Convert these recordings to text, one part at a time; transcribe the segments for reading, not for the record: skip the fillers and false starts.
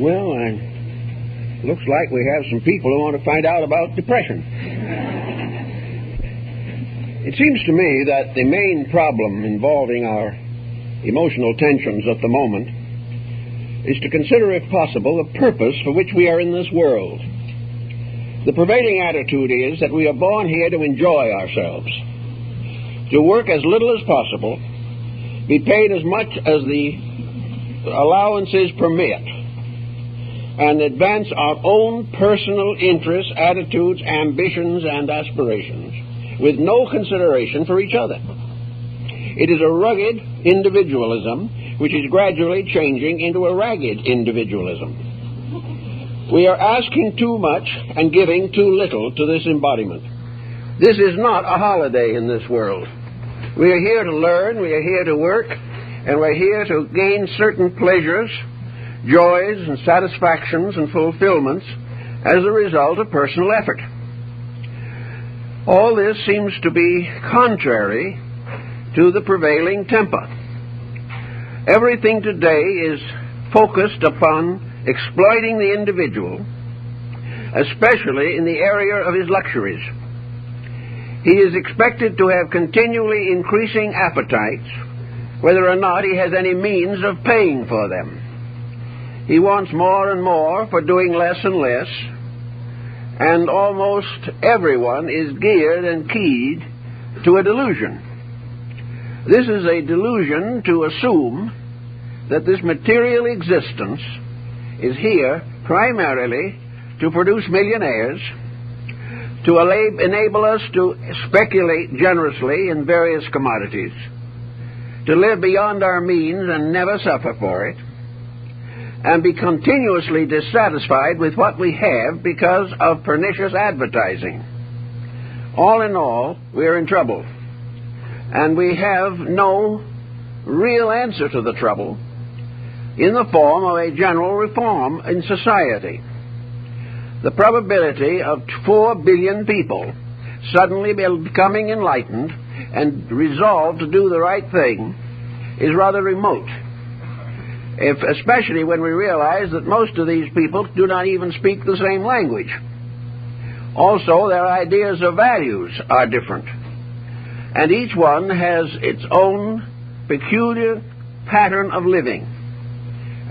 Well, looks like we have some people who want to find out about depression. It seems to me that the main problem involving our emotional tensions at the moment is to consider, if possible, the purpose for which we are in this world. The prevailing attitude is that we are born here to enjoy ourselves, to work as little as possible, be paid as much as the allowances permit, and advance our own personal interests, attitudes, ambitions, and aspirations, with no consideration for each other. It is a rugged individualism which is gradually changing into a ragged individualism. We are asking too much and giving too little to this embodiment. This is not a holiday in this world. We are here to learn, we are here to work, and we're here to gain certain pleasures, joys, and satisfactions and fulfillments as a result of personal effort. All this seems to be contrary to the prevailing temper. Everything today is focused upon exploiting the individual, especially in the area of his luxuries. He is expected to have continually increasing appetites, whether or not he has any means of paying for them. He wants more and more for doing less and less, and almost everyone is geared and keyed to a delusion. This is a delusion to assume that this material existence is here primarily to produce millionaires, to enable us to speculate generously in various commodities, to live beyond our means and never suffer for it, and be continuously dissatisfied with what we have because of pernicious advertising. All in all, we are in trouble, and we have no real answer to the trouble in the form of a general reform in society. The probability of 4 billion people suddenly becoming enlightened and resolved to do the right thing is rather remote, especially when we realize that most of these people do not even speak the same language. Also, their ideas of values are different, and each one has its own peculiar pattern of living.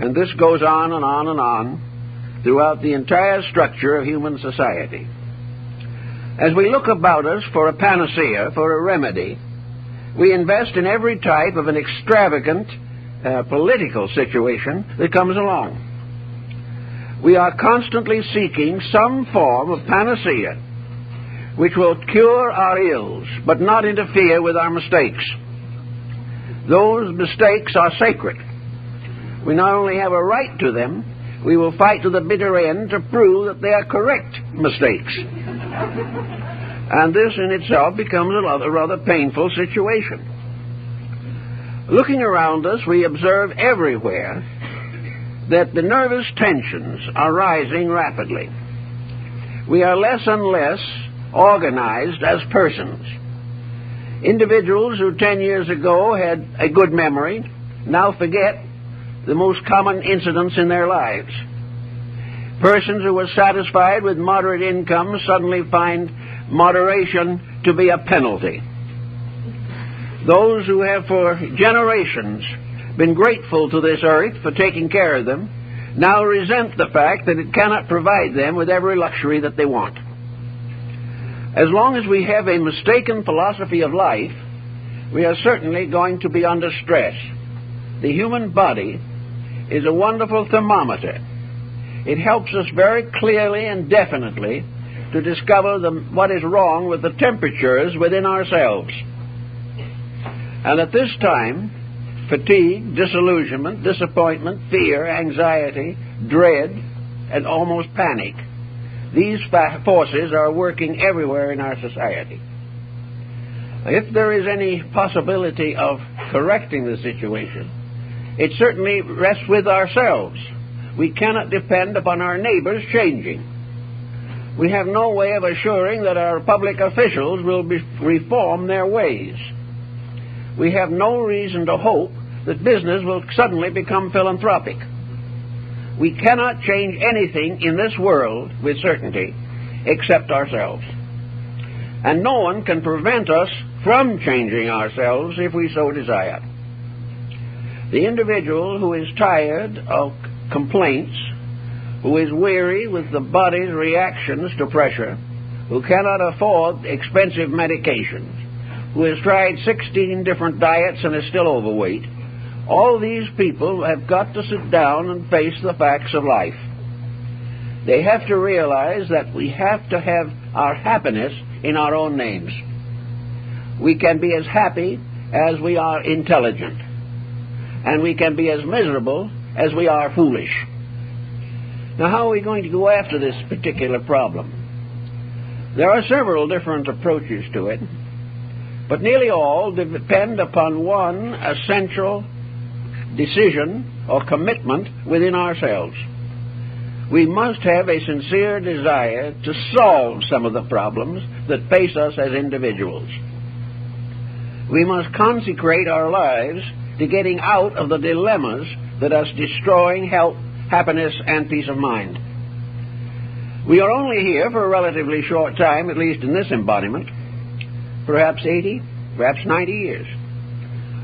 And this goes on and on and on throughout the entire structure of human society. As we look about us for a panacea, for a remedy, we invest in every type of an extravagant political situation that comes along. We are constantly seeking some form of panacea which will cure our ills, but not interfere with our mistakes. Those mistakes are sacred. We not only have a right to them, we will fight to the bitter end to prove that they are correct mistakes. And this in itself becomes a rather painful situation. Looking around us, we observe everywhere that the nervous tensions are rising rapidly. We are less and less organized as persons. Individuals who 10 years ago had a good memory now forget the most common incidents in their lives. Persons who were satisfied with moderate incomes suddenly find moderation to be a penalty. Those who have for generations been grateful to this earth for taking care of them now resent the fact that it cannot provide them with every luxury that they want. As long as we have a mistaken philosophy of life, we are certainly going to be under stress. The human body is a wonderful thermometer. It helps us very clearly and definitely to discover what is wrong with the temperatures within ourselves. And at this time, fatigue, disillusionment, disappointment, fear, anxiety, dread, and almost panic, these forces are working everywhere in our society. If there is any possibility of correcting the situation, it certainly rests with ourselves. We cannot depend upon our neighbors changing. We have no way of assuring that our public officials will reform their ways. We have no reason to hope that business will suddenly become philanthropic. We cannot change anything in this world with certainty except ourselves. And no one can prevent us from changing ourselves if we so desire. The individual who is tired of complaints, who is weary with the body's reactions to pressure, who cannot afford expensive medications, who has tried 16 different diets and is still overweight, all these people have got to sit down and face the facts of life. They have to realize that we have to have our happiness in our own names. We can be as happy as we are intelligent, and we can be as miserable as we are foolish. Now, how are we going to go after this particular problem? There are several different approaches to it, but nearly all depend upon one essential decision or commitment within ourselves. We must have a sincere desire to solve some of the problems that face us as individuals. We must consecrate our lives to getting out of the dilemmas that are destroying health, happiness, and peace of mind. We are only here for a relatively short time, at least in this embodiment, perhaps 80, perhaps 90 years.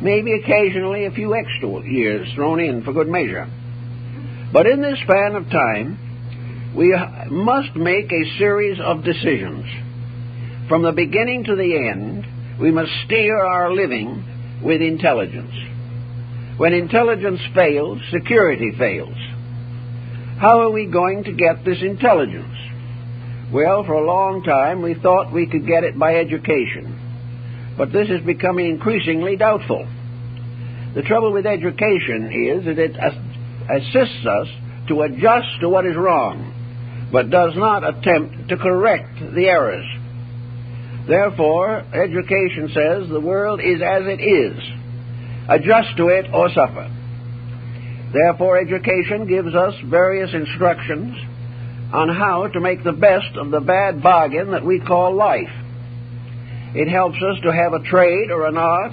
Maybe occasionally a few extra years thrown in for good measure. But in this span of time, we must make a series of decisions. From the beginning to the end, we must steer our living with intelligence. When intelligence fails, security fails. How are we going to get this intelligence? Well, for a long time we thought we could get it by education, but this is becoming increasingly doubtful. The trouble with education is that it assists us to adjust to what is wrong, but does not attempt to correct the errors. Therefore, education says the world is as it is. Adjust to it or suffer. Therefore, education gives us various instructions on how to make the best of the bad bargain that we call life. It helps us to have a trade or an art,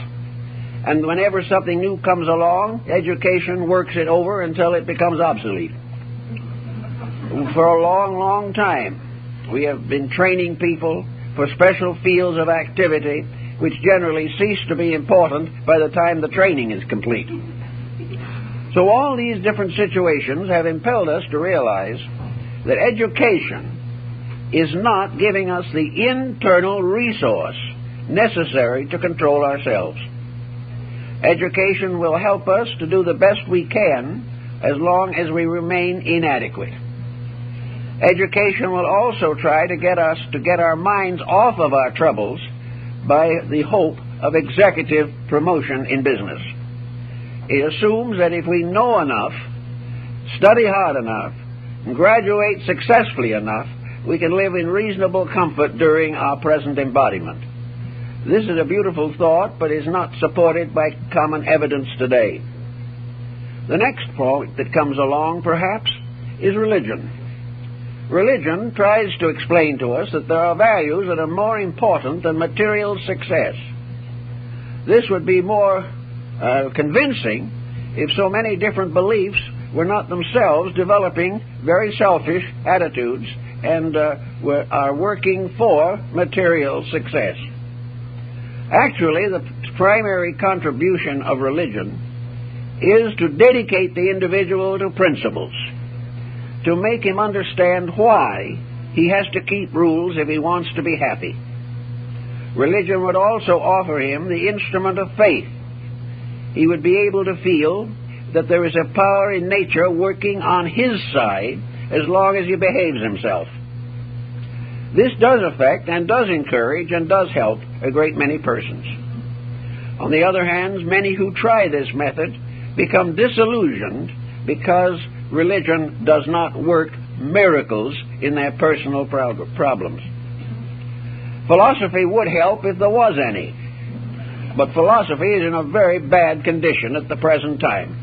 and whenever something new comes along, education works it over until it becomes obsolete. For a long, long time, we have been training people for special fields of activity which generally cease to be important by the time the training is complete. So all these different situations have impelled us to realize that education is not giving us the internal resource necessary to control ourselves. Education will help us to do the best we can as long as we remain inadequate. Education will also try to get us to get our minds off of our troubles by the hope of executive promotion in business. It assumes that if we know enough, study hard enough, and graduate successfully enough, we can live in reasonable comfort during our present embodiment. This is a beautiful thought, but is not supported by common evidence today. The next point that comes along, perhaps, is religion. Religion tries to explain to us that there are values that are more important than material success. This would be more convincing if so many different beliefs were not themselves developing very selfish attitudes and are working for material success. Actually, the primary contribution of religion is to dedicate the individual to principles, to make him understand why he has to keep rules if he wants to be happy. Religion would also offer him the instrument of faith. He would be able to feel that there is a power in nature working on his side as long as he behaves himself. This does affect and does encourage and does help a great many persons. On the other hand, many who try this method become disillusioned because religion does not work miracles in their personal problems. Philosophy would help if there was any, but philosophy is in a very bad condition at the present time.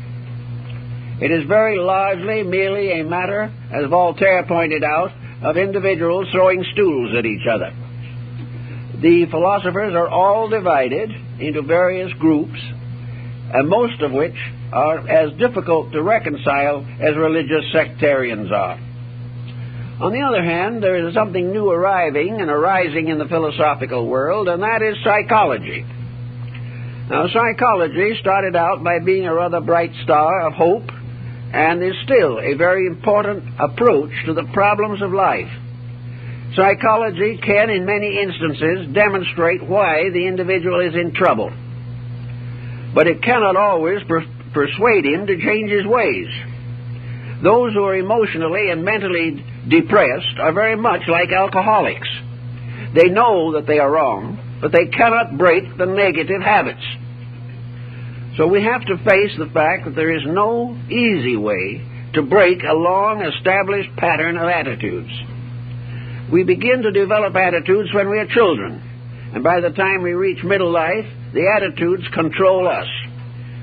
It is very largely merely a matter, as Voltaire pointed out, of individuals throwing stools at each other. The philosophers are all divided into various groups, and most of which are as difficult to reconcile as religious sectarians are. On the other hand, there is something new arriving and arising in the philosophical world, and that is psychology. Now, psychology started out by being a rather bright star of hope and is still a very important approach to the problems of life. Psychology can, in many instances, demonstrate why the individual is in trouble, but it cannot always persuade him to change his ways. Those who are emotionally and mentally depressed are very much like alcoholics. They know that they are wrong, but they cannot break the negative habits. So we have to face the fact that there is no easy way to break a long-established pattern of attitudes. We begin to develop attitudes when we are children, and by the time we reach middle life, the attitudes control us.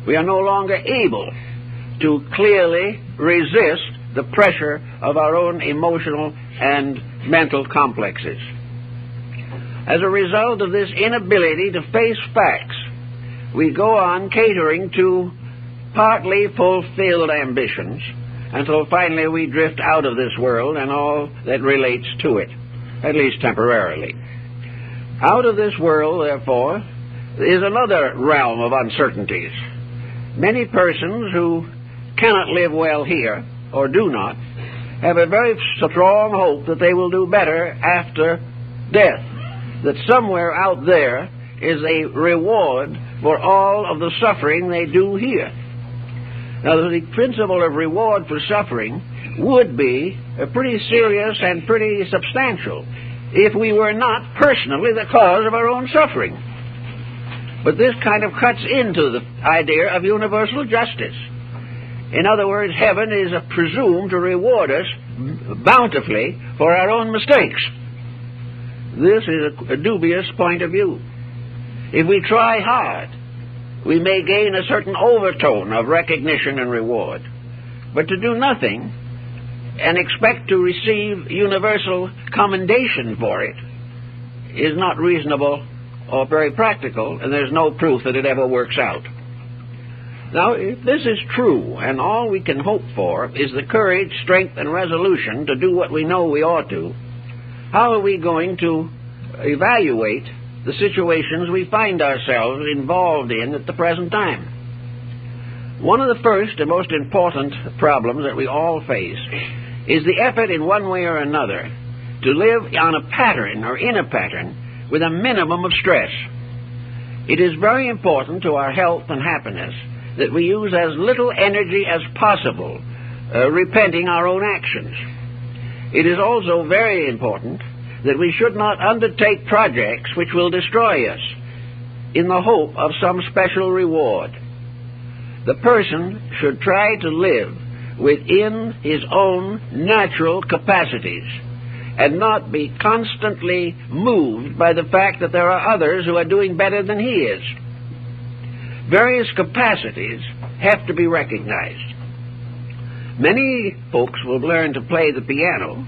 We are no longer able to clearly resist the pressure of our own emotional and mental complexes. As a result of this inability to face facts, we go on catering to partly fulfilled ambitions until finally we drift out of this world and all that relates to it, at least temporarily. Out of this world, therefore, is another realm of uncertainties. Many persons who cannot live well here, or do not, have a very strong hope that they will do better after death, that somewhere out there is a reward for all of the suffering they do here. Now, the principle of reward for suffering would be pretty serious and pretty substantial if we were not personally the cause of our own suffering. But this kind of cuts into the idea of universal justice. In other words, heaven is presumed to reward us bountifully for our own mistakes. This is a dubious point of view. If we try hard, we may gain a certain overtone of recognition and reward. But to do nothing and expect to receive universal commendation for it is not reasonable or very practical, and there's no proof that it ever works out. Now, if this is true, and all we can hope for is the courage, strength, and resolution to do what we know we ought to, how are we going to evaluate the situations we find ourselves involved in at the present time? One of the first and most important problems that we all face is the effort in one way or another to live on a pattern or in a pattern with a minimum of stress. It is very important to our health and happiness that we use as little energy as possible repenting our own actions. It is also very important that we should not undertake projects which will destroy us in the hope of some special reward. The person should try to live within his own natural capacities and not be constantly moved by the fact that there are others who are doing better than he is. Various capacities have to be recognized. Many folks will learn to play the piano,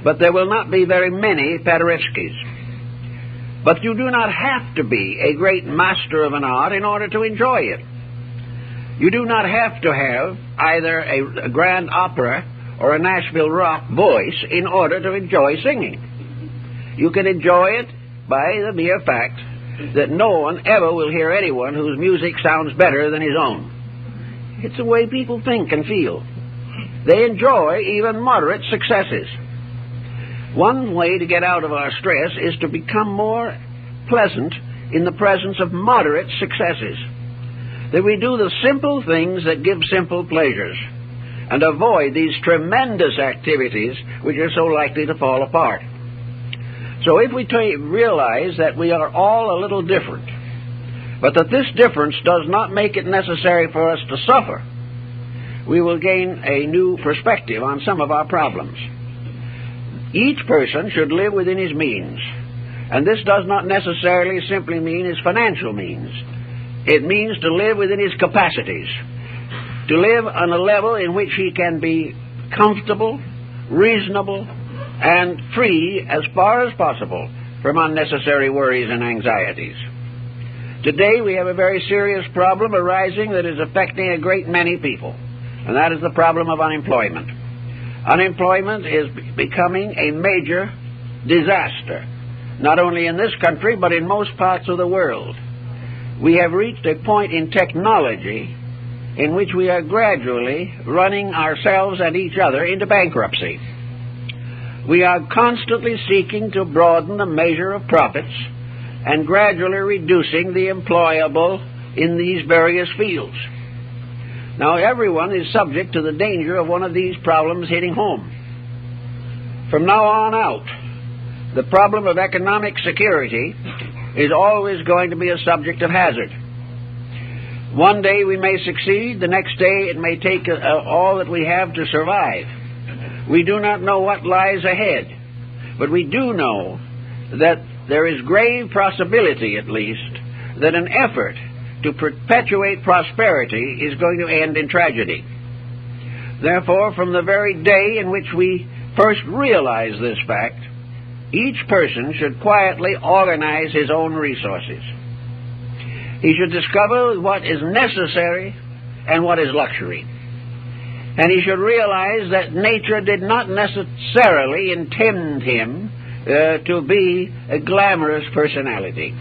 but there will not be very many Paderewskis. But you do not have to be a great master of an art in order to enjoy it. You do not have to have either a grand opera or a Nashville rock voice in order to enjoy singing. You can enjoy it by the mere fact that no one ever will hear anyone whose music sounds better than his own. It's the way people think and feel. They enjoy even moderate successes. One way to get out of our stress is to become more pleasant in the presence of moderate successes. That we do the simple things that give simple pleasures and avoid these tremendous activities which are so likely to fall apart. So if we realize that we are all a little different, but that this difference does not make it necessary for us to suffer, we will gain a new perspective on some of our problems. Each person should live within his means, and this does not necessarily simply mean his financial means. It means to live within his capacities, to live on a level in which he can be comfortable, reasonable, and free as far as possible from unnecessary worries and anxieties. Today we have a very serious problem arising that is affecting a great many people, and that is the problem of unemployment. Unemployment is becoming a major disaster, not only in this country, but in most parts of the world. We have reached a point in technology in which we are gradually running ourselves and each other into bankruptcy. We are constantly seeking to broaden the measure of profits and gradually reducing the employable in these various fields. Now, everyone is subject to the danger of one of these problems hitting home. From now on out, the problem of economic security is always going to be a subject of hazard. One day we may succeed, the next day it may take all that we have to survive. We do not know what lies ahead, but we do know that there is grave possibility, at least, that an effort to perpetuate prosperity is going to end in tragedy. Therefore, from the very day in which we first realize this fact, each person should quietly organize his own resources. He should discover what is necessary and what is luxury. And he should realize that nature did not necessarily intend him to be a glamorous personality.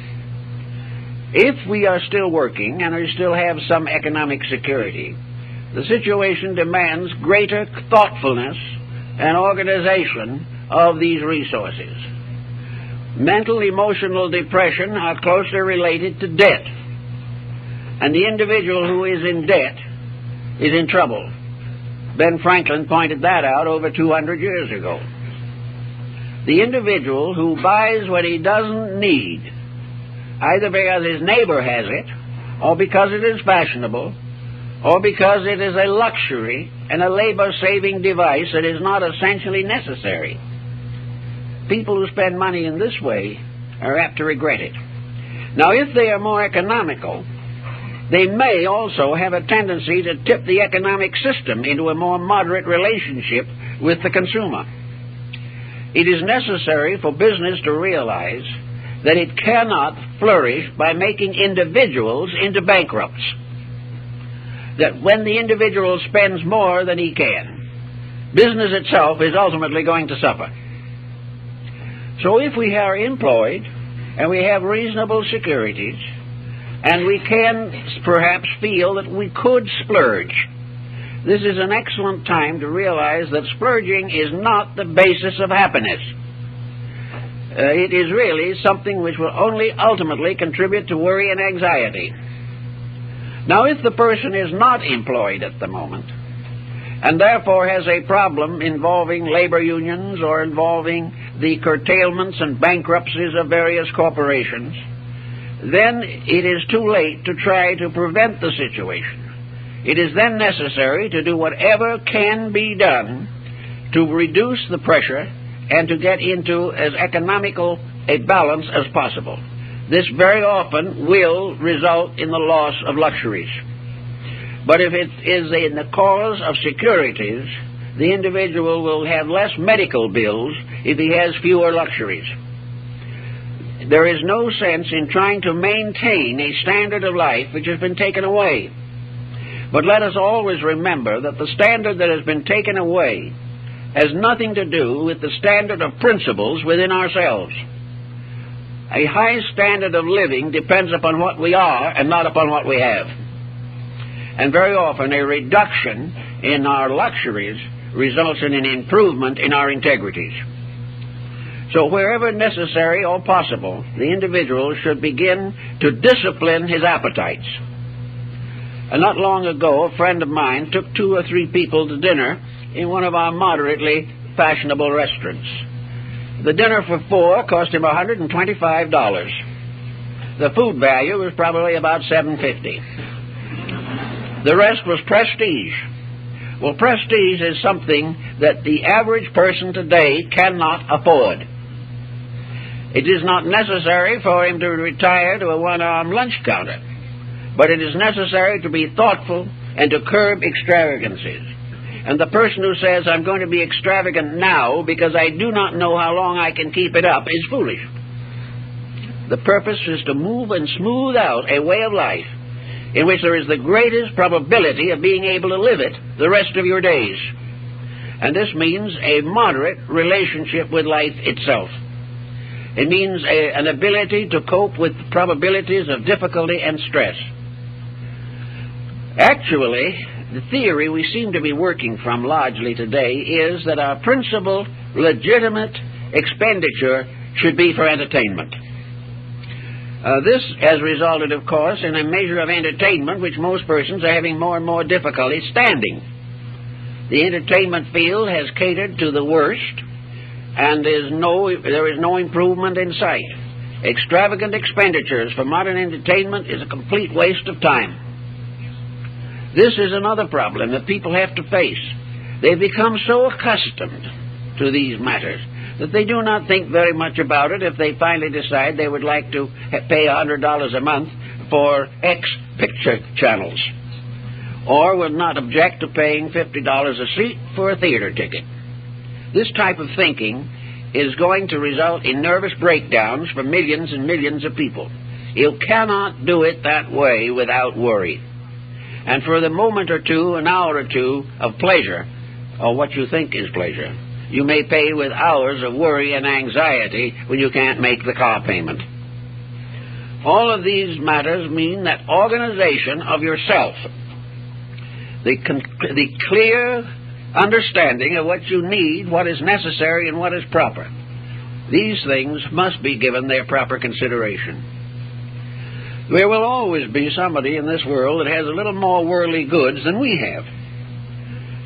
If we are still working and we still have some economic security, the situation demands greater thoughtfulness and organization of these resources. Mental, emotional depression are closely related to debt, and the individual who is in debt is in trouble. Ben Franklin pointed that out over 200 years ago. The individual who buys what he doesn't need, either because his neighbor has it, or because it is fashionable, or because it is a luxury and a labor-saving device that is not essentially necessary. People who spend money in this way are apt to regret it. Now, if they are more economical, they may also have a tendency to tip the economic system into a more moderate relationship with the consumer. It is necessary for business to realize that it cannot flourish by making individuals into bankrupts. That when the individual spends more than he can, business itself is ultimately going to suffer. So if we are employed and we have reasonable securities, and we can perhaps feel that we could splurge, this is an excellent time to realize that splurging is not the basis of happiness. It is really something which will only ultimately contribute to worry and anxiety. Now, if the person is not employed at the moment, and therefore has a problem involving labor unions or involving the curtailments and bankruptcies of various corporations, then it is too late to try to prevent the situation. It is then necessary to do whatever can be done to reduce the pressure and to get into as economical a balance as possible. This very often will result in the loss of luxuries. But if it is in the cause of securities, the individual will have less medical bills if he has fewer luxuries. There is no sense in trying to maintain a standard of life which has been taken away. But let us always remember that the standard that has been taken away has nothing to do with the standard of principles within ourselves. A high standard of living depends upon what we are and not upon what we have. And very often a reduction in our luxuries results in an improvement in our integrities. So wherever necessary or possible, the individual should begin to discipline his appetites. And not long ago, a friend of mine took 2 or 3 people to dinner in one of our moderately fashionable restaurants. The dinner for 4 cost him $125. The food value was probably about $7.50. The rest was prestige. Well, prestige is something that the average person today cannot afford. It is not necessary for him to retire to a one-arm lunch counter, but it is necessary to be thoughtful and to curb extravagances. And the person who says, I'm going to be extravagant now because I do not know how long I can keep it up, is foolish. The purpose is to move and smooth out a way of life in which there is the greatest probability of being able to live it the rest of your days. And this means a moderate relationship with life itself. It means an ability to cope with the probabilities of difficulty and stress. Actually, the theory we seem to be working from largely today is that our principal legitimate expenditure should be for entertainment. This has resulted, of course, in a measure of entertainment which most persons are having more and more difficulty standing. The entertainment field has catered to the worst, and there is no improvement in sight. Extravagant expenditures for modern entertainment is a complete waste of time. This is another problem that people have to face. They've become so accustomed to these matters that they do not think very much about it if they finally decide they would like to pay $100 a month for X picture channels, or would not object to paying $50 a seat for a theater ticket. This type of thinking is going to result in nervous breakdowns for millions and millions of people. You cannot do it that way without worry. And for the moment or two, an hour or two of pleasure, or what you think is pleasure, you may pay with hours of worry and anxiety when you can't make the car payment. All of these matters mean that organization of yourself, the clear understanding of what you need, what is necessary, and what is proper. These things must be given their proper consideration. There will always be somebody in this world that has a little more worldly goods than we have.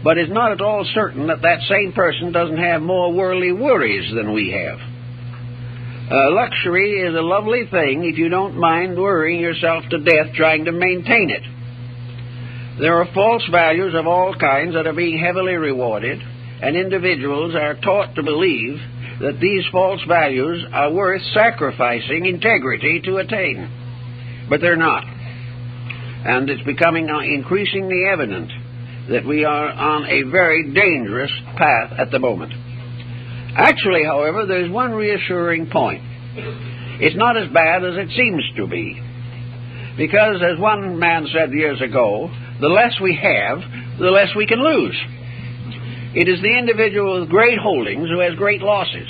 But it's not at all certain that that same person doesn't have more worldly worries than we have. Luxury is a lovely thing if you don't mind worrying yourself to death trying to maintain it. There are false values of all kinds that are being heavily rewarded, and individuals are taught to believe that these false values are worth sacrificing integrity to attain. But they're not. And it's becoming increasingly evident that we are on a very dangerous path at the moment. Actually, however, there's one reassuring point. It's not as bad as it seems to be. Because, as one man said years ago, the less we have, the less we can lose. It is the individual with great holdings who has great losses.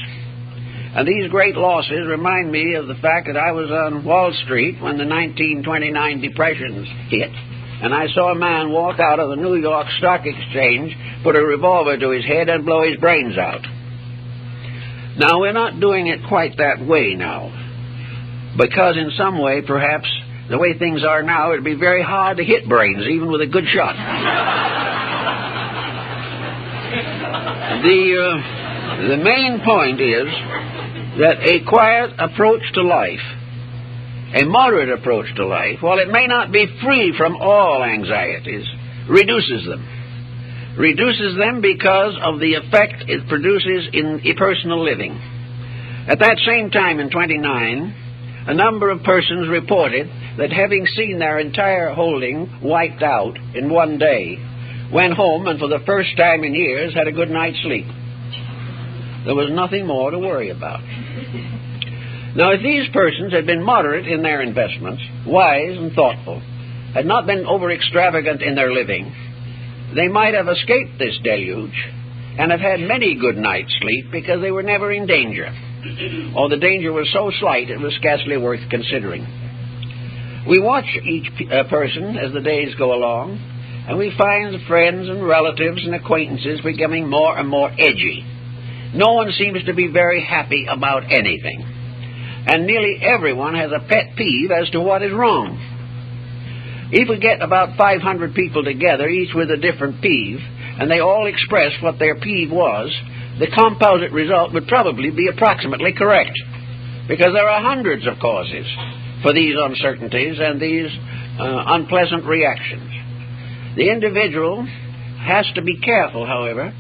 And these great losses remind me of the fact that I was on Wall Street when the 1929 depressions hit, and I saw a man walk out of the New York Stock Exchange, put a revolver to his head, and blow his brains out. Now, we're not doing it quite that way now, because in some way, perhaps, the way things are now, it'd be very hard to hit brains, even with a good shot. The main point is that a quiet approach to life, a moderate approach to life, while it may not be free from all anxieties, reduces them. Reduces them because of the effect it produces in personal living. At that same time in 1929, a number of persons reported that having seen their entire holding wiped out in one day, went home and for the first time in years had a good night's sleep. There was nothing more to worry about. Now, if these persons had been moderate in their investments, wise and thoughtful, had not been over-extravagant in their living, they might have escaped this deluge and have had many good nights' sleep because they were never in danger, or the danger was so slight it was scarcely worth considering. We watch each person as the days go along, and we find the friends and relatives and acquaintances becoming more and more edgy. No one seems to be very happy about anything, and nearly everyone has a pet peeve as to what is wrong. If we get about 500 people together, each with a different peeve, and they all express what their peeve was, the composite result would probably be approximately correct, because there are hundreds of causes for these uncertainties and these unpleasant reactions. The individual has to be careful, however,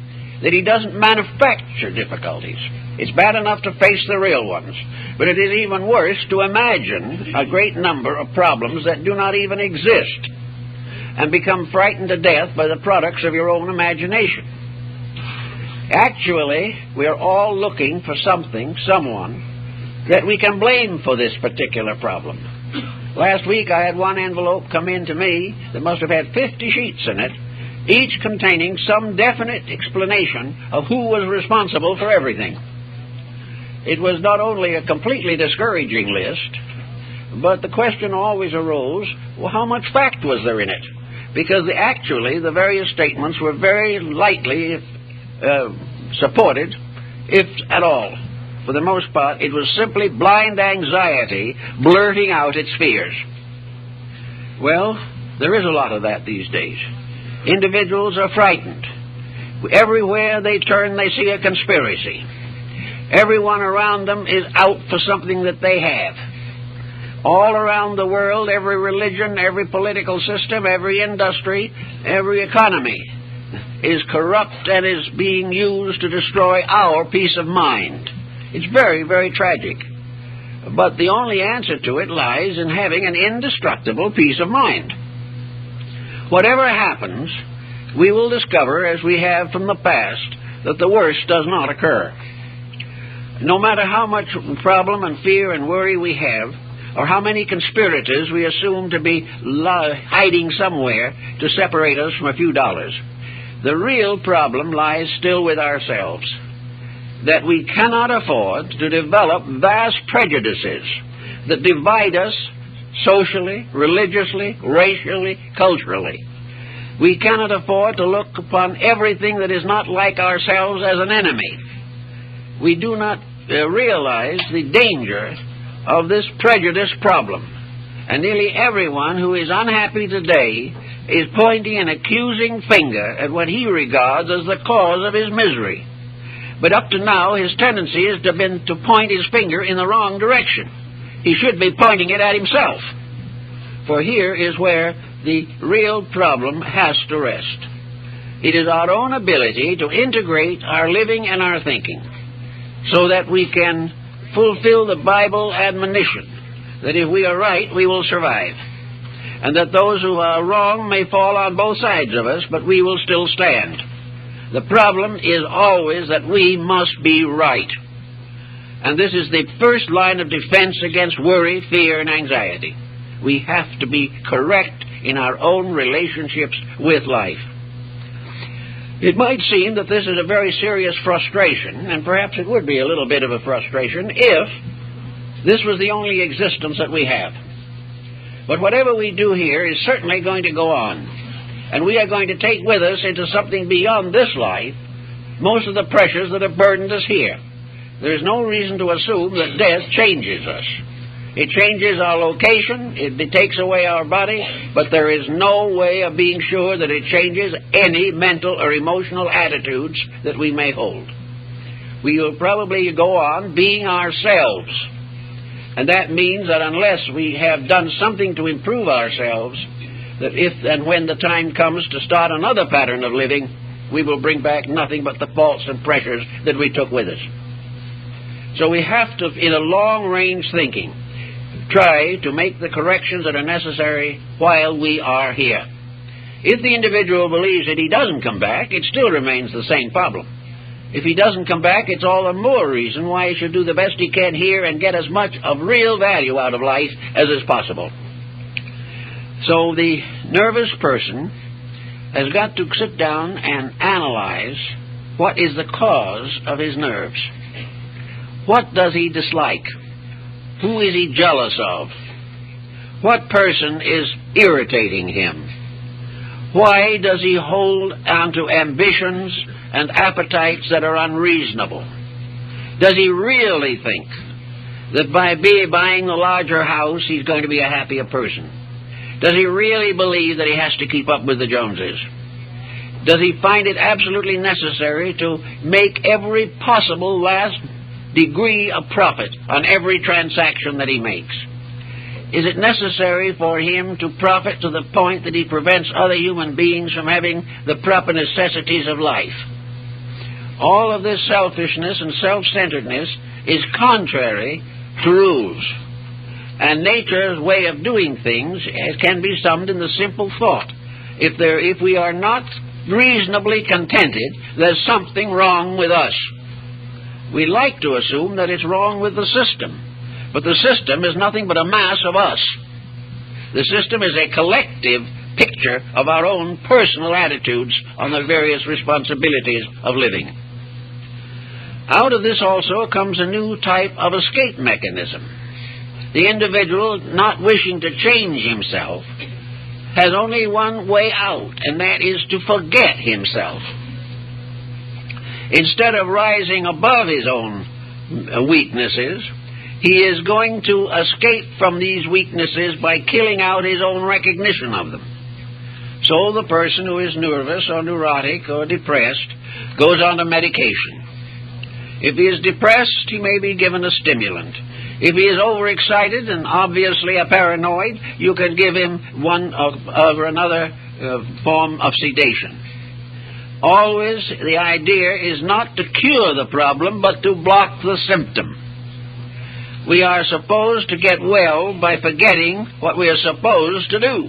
that he doesn't manufacture difficulties. It's bad enough to face the real ones, but it is even worse to imagine a great number of problems that do not even exist and become frightened to death by the products of your own imagination. Actually, we are all looking for something, someone, that we can blame for this particular problem. Last week I had one envelope come in to me that must have had 50 sheets in it, each containing some definite explanation of who was responsible for everything. It was not only a completely discouraging list, but the question always arose, well, how much fact was there in it? Because actually the various statements were very lightly supported, if at all. For the most part, it was simply blind anxiety blurting out its fears. Well, there is a lot of that these days. Individuals are frightened. Everywhere they turn, they see a conspiracy. Everyone around them is out for something that they have. All around the world, every religion, every political system, every industry, every economy is corrupt and is being used to destroy our peace of mind. It's very, very tragic. But the only answer to it lies in having an indestructible peace of mind. Whatever happens, we will discover, as we have from the past, that the worst does not occur. No matter how much problem and fear and worry we have, or how many conspirators we assume to be hiding somewhere to separate us from a few dollars, the real problem lies still with ourselves. That we cannot afford to develop vast prejudices that divide us socially, religiously, racially, culturally. We cannot afford to look upon everything that is not like ourselves as an enemy. We do not realize the danger of this prejudice problem. And nearly everyone who is unhappy today is pointing an accusing finger at what he regards as the cause of his misery. But up to now, his tendency has been to point his finger in the wrong direction. He should be pointing it at himself. For here is where the real problem has to rest. It is our own ability to integrate our living and our thinking so that we can fulfill the Bible admonition that if we are right, we will survive, and that those who are wrong may fall on both sides of us, but we will still stand. The problem is always that we must be right. And this is the first line of defense against worry, fear, and anxiety. We have to be correct in our own relationships with life. It might seem that this is a very serious frustration, and perhaps it would be a little bit of a frustration if this was the only existence that we have. But whatever we do here is certainly going to go on. And we are going to take with us into something beyond this life most of the pressures that have burdened us here. There is no reason to assume that death changes us. It changes our location, it takes away our body, but there is no way of being sure that it changes any mental or emotional attitudes that we may hold. We will probably go on being ourselves. And that means that unless we have done something to improve ourselves, that if and when the time comes to start another pattern of living, we will bring back nothing but the faults and pressures that we took with us. So we have to, in a long-range thinking, try to make the corrections that are necessary while we are here. If the individual believes that he doesn't come back, it still remains the same problem. If he doesn't come back, it's all the more reason why he should do the best he can here and get as much of real value out of life as is possible. So the nervous person has got to sit down and analyze what is the cause of his nerves. What does he dislike? Who is he jealous of? What person is irritating him? Why does he hold on to ambitions and appetites that are unreasonable? Does he really think that by buying the larger house he's going to be a happier person? Does he really believe that he has to keep up with the Joneses? Does he find it absolutely necessary to make every possible last degree of profit on every transaction that he makes? Is it necessary for him to profit to the point that he prevents other human beings from having the proper necessities of life? All of this selfishness and self-centeredness is contrary to rules. And nature's way of doing things can be summed in the simple thought: if we are not reasonably contented, there's something wrong with us. We like to assume that it's wrong with the system, But the system is nothing but a mass of us. The system is a collective picture of our own personal attitudes on the various responsibilities of living. Out of this also comes a new type of escape mechanism. The individual, not wishing to change himself, has only one way out, and that is to forget himself. Instead of rising above his own weaknesses, he is going to escape from these weaknesses by killing out his own recognition of them. So the person who is nervous or neurotic or depressed goes on to medication. If he is depressed, he may be given a stimulant. If he is overexcited and obviously a paranoid, you can give him one or another form of sedation. Always the idea is not to cure the problem, but to block the symptom. We are supposed to get well by forgetting what we are supposed to do.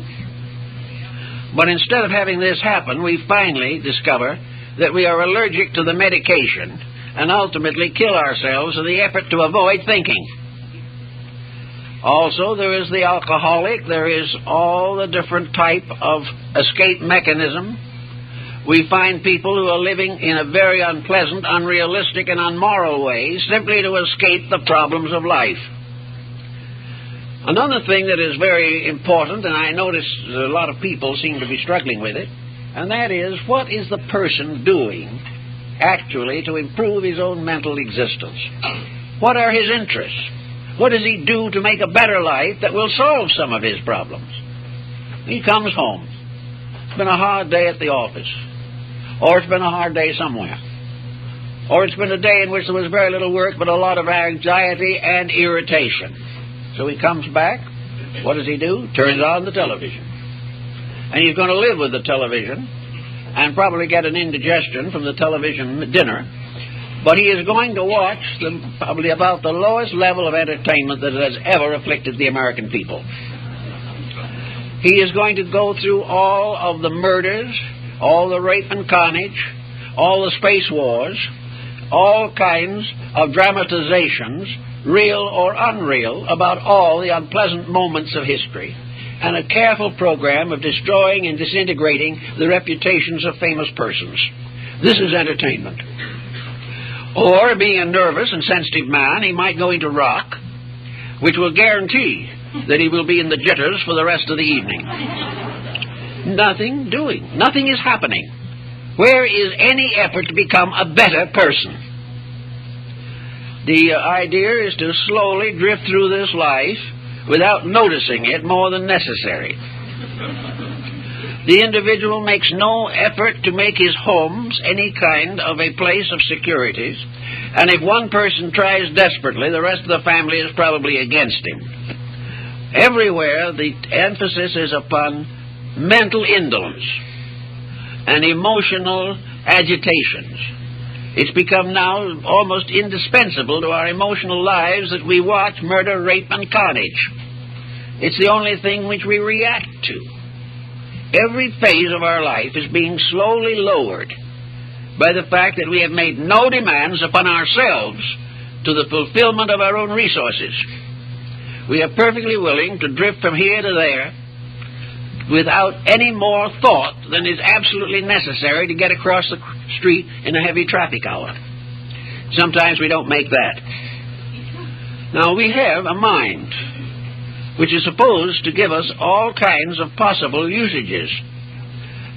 But instead of having this happen, we finally discover that we are allergic to the medication and ultimately kill ourselves in the effort to avoid thinking. Also, there is the alcoholic. There is all the different type of escape mechanism. We find people who are living in a very unpleasant, unrealistic, and unmoral way simply to escape the problems of life. Another thing that is very important, and I notice a lot of people seem to be struggling with it, and that is, what is the person doing actually to improve his own mental existence? What are his interests? What does he do to make a better life that will solve some of his problems? He comes home. It's been a hard day at the office. Or it's been a hard day somewhere. Or it's been a day in which there was very little work but a lot of anxiety and irritation. So he comes back. What does he do? Turns on the television. And he's going to live with the television and probably get an indigestion from the television dinner. But he is going to watch probably about the lowest level of entertainment that has ever afflicted the American people. He is going to go through all of the murders, all the rape and carnage, all the space wars, all kinds of dramatizations, real or unreal, about all the unpleasant moments of history, and a careful program of destroying and disintegrating the reputations of famous persons. This is entertainment. Or, being a nervous and sensitive man, he might go into rock, which will guarantee that he will be in the jitters for the rest of the evening. Nothing doing. Nothing is happening. Where is any effort to become a better person? The idea is to slowly drift through this life without noticing it more than necessary. The individual makes no effort to make his homes any kind of a place of securities, and if one person tries desperately, the rest of the family is probably against him. Everywhere the emphasis is upon mental indolence and emotional agitations. It's become now almost indispensable to our emotional lives that we watch murder, rape, and carnage. It's the only thing which we react to. Every phase of our life is being slowly lowered by the fact that we have made no demands upon ourselves to the fulfillment of our own resources. We are perfectly willing to drift from here to there without any more thought than is absolutely necessary to get across the street in a heavy traffic hour. Sometimes we don't make that. Now, we have a mind which is supposed to give us all kinds of possible usages.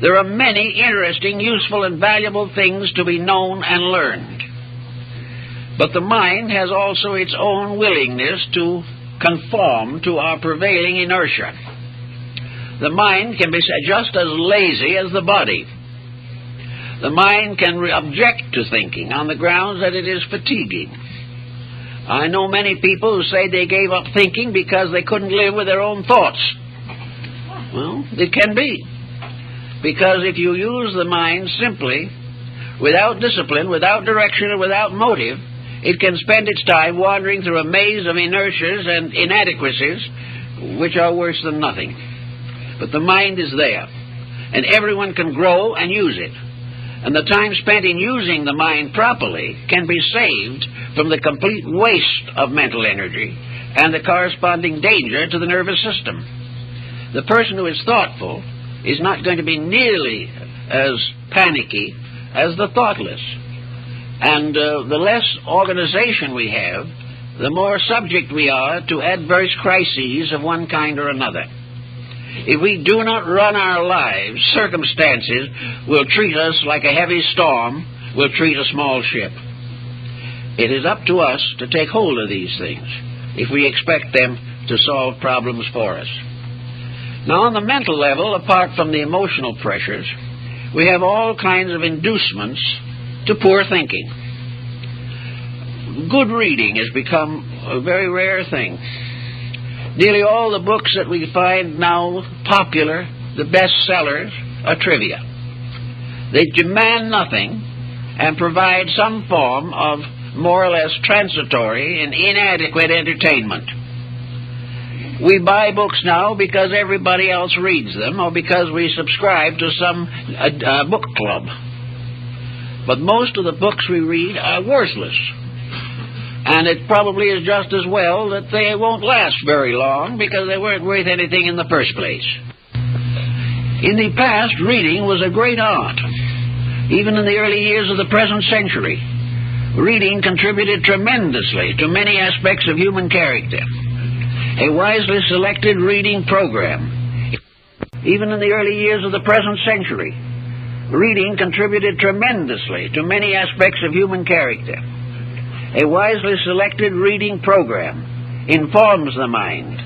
There are many interesting, useful, and valuable things to be known and learned. But the mind has also its own willingness to conform to our prevailing inertia. The mind can be just as lazy as the body. The mind can object to thinking on the grounds that it is fatiguing. I know many people who say they gave up thinking because they couldn't live with their own thoughts. Well, it can be. Because if you use the mind simply, without discipline, without direction, and without motive, it can spend its time wandering through a maze of inertias and inadequacies, which are worse than nothing. But the mind is there, and everyone can grow and use it. And the time spent in using the mind properly can be saved from the complete waste of mental energy and the corresponding danger to the nervous system. The person who is thoughtful is not going to be nearly as panicky as the thoughtless. And the less organization we have, the more subject we are to adverse crises of one kind or another. If we do not run our lives, circumstances will treat us like a heavy storm will treat a small ship. It is up to us to take hold of these things if we expect them to solve problems for us. Now, on the mental level, apart from the emotional pressures, we have all kinds of inducements to poor thinking. Good reading has become a very rare thing. Nearly all the books that we find now popular, the bestsellers, are trivia. They demand nothing and provide some form of more or less transitory and inadequate entertainment. We buy books now because everybody else reads them or because we subscribe to some book club. But most of the books we read are worthless. And it probably is just as well that they won't last very long because they weren't worth anything in the first place. In the past, reading was a great art. Even in the early years of the present century, reading contributed tremendously to many aspects of human character. A wisely selected reading program. Even in the early years of the present century, reading contributed tremendously to many aspects of human character. A wisely selected reading program informs the mind,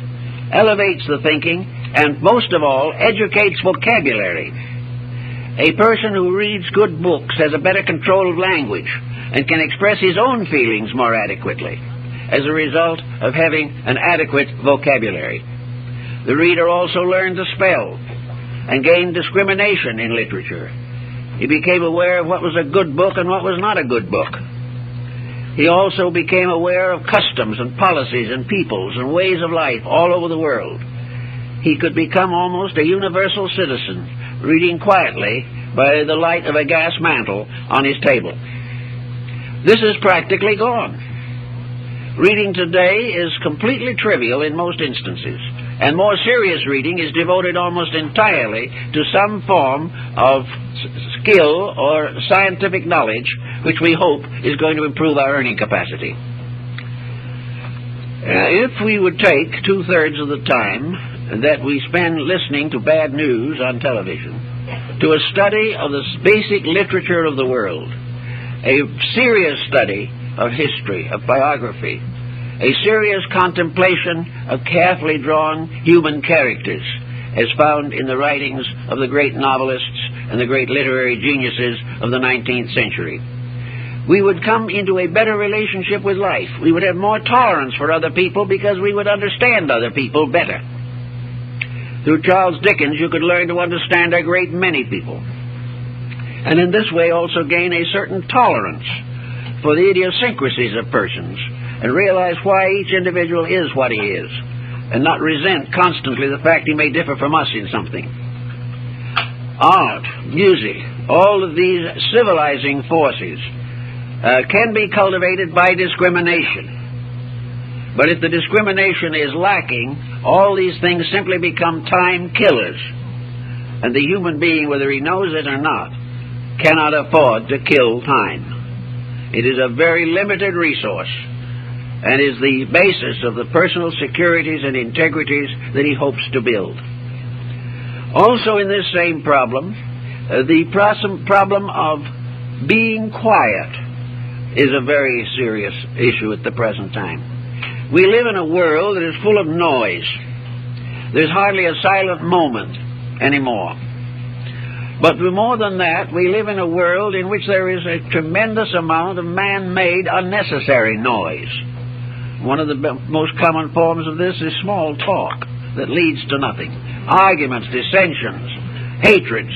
elevates the thinking, and most of all, educates vocabulary. A person who reads good books has a better control of language and can express his own feelings more adequately as a result of having an adequate vocabulary. The reader also learned to spell and gained discrimination in literature. He became aware of what was a good book and what was not a good book. He also became aware of customs and policies and peoples and ways of life all over the world. He could become almost a universal citizen, reading quietly by the light of a gas mantle on his table. This is practically gone. Reading today is completely trivial in most instances, and more serious reading is devoted almost entirely to some form of skill or scientific knowledge which we hope is going to improve our earning capacity. If we would take 2/3 of the time that we spend listening to bad news on television to a study of the basic literature of the world, a serious study of history, of biography, a serious contemplation of carefully drawn human characters as found in the writings of the great novelists and the great literary geniuses of the 19th century, we would come into a better relationship with life. We would have more tolerance for other people because we would understand other people better. Through Charles Dickens, you could learn to understand a great many people, and in this way also gain a certain tolerance for the idiosyncrasies of persons and realize why each individual is what he is, and not resent constantly the fact he may differ from us in something. Art, music, all of these civilizing forces can be cultivated by discrimination. But if the discrimination is lacking, all these things simply become time killers. And the human being, whether he knows it or not, cannot afford to kill time. It is a very limited resource and is the basis of the personal securities and integrities that he hopes to build. Also in this same problem, the problem of being quiet is a very serious issue at the present time. We live in a world that is full of noise. There's hardly a silent moment anymore. But more than that, we live in a world in which there is a tremendous amount of man-made unnecessary noise. One of the most common forms of this is small talk that leads to nothing. Arguments, dissensions, hatreds,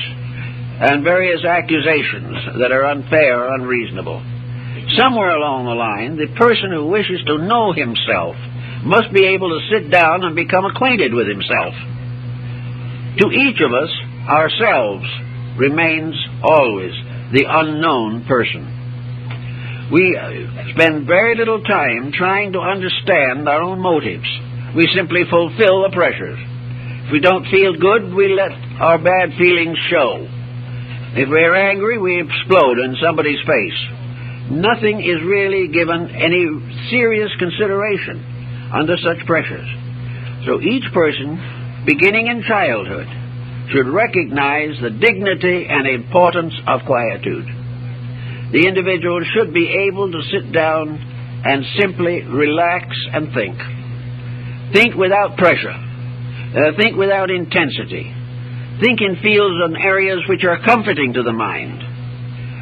and various accusations that are unfair or unreasonable. Somewhere along the line, the person who wishes to know himself must be able to sit down and become acquainted with himself. To each of us, ourselves remains always the unknown person. We spend very little time trying to understand our own motives. We simply fulfill the pressures. If we don't feel good, we let our bad feelings show. If we're angry, we explode in somebody's face. Nothing is really given any serious consideration under such pressures. So each person, beginning in childhood, should recognize the dignity and importance of quietude. The individual should be able to sit down and simply relax and think. Think without pressure. Think without intensity. Think in fields and areas which are comforting to the mind.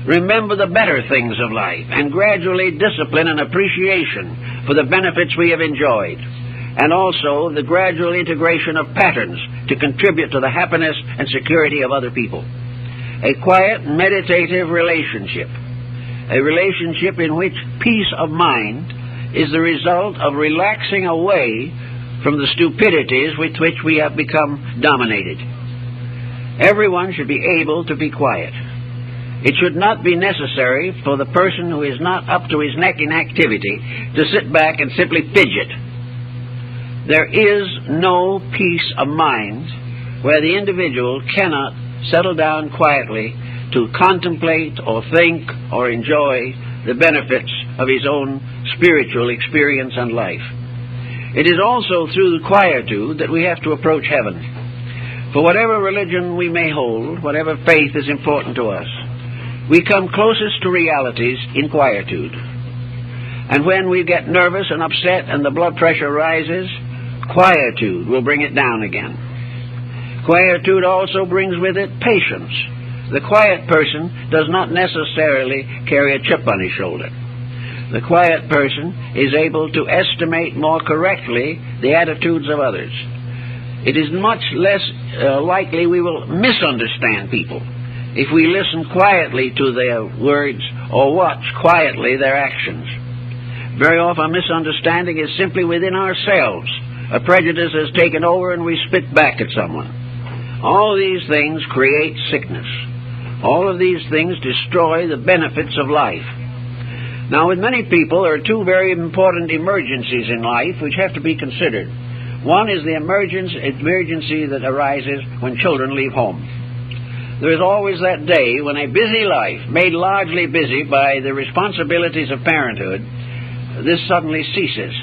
Remember the better things of life and gradually discipline and appreciation for the benefits we have enjoyed, and also the gradual integration of patterns to contribute to the happiness and security of other people. A quiet, meditative relationship, a relationship in which peace of mind is the result of relaxing away from the stupidities with which we have become dominated. Everyone should be able to be quiet. It should not be necessary for the person who is not up to his neck in activity to sit back and simply fidget. There is no peace of mind where the individual cannot settle down quietly to contemplate or think or enjoy the benefits of his own spiritual experience and life. It is also through the quietude that we have to approach heaven. For whatever religion we may hold, whatever faith is important to us, we come closest to realities in quietude. And when we get nervous and upset and the blood pressure rises, quietude will bring it down again. Quietude also brings with it patience. The quiet person does not necessarily carry a chip on his shoulder. The quiet person is able to estimate more correctly the attitudes of others. It is much less likely we will misunderstand people if we listen quietly to their words or watch quietly their actions. Very often misunderstanding is simply within ourselves. A prejudice has taken over and we spit back at someone. All these things create sickness. All of these things destroy the benefits of life. Now, with many people, there are two very important emergencies in life which have to be considered. One is the emergency that arises when children leave home. There is always that day when a busy life, made largely busy by the responsibilities of parenthood, this suddenly ceases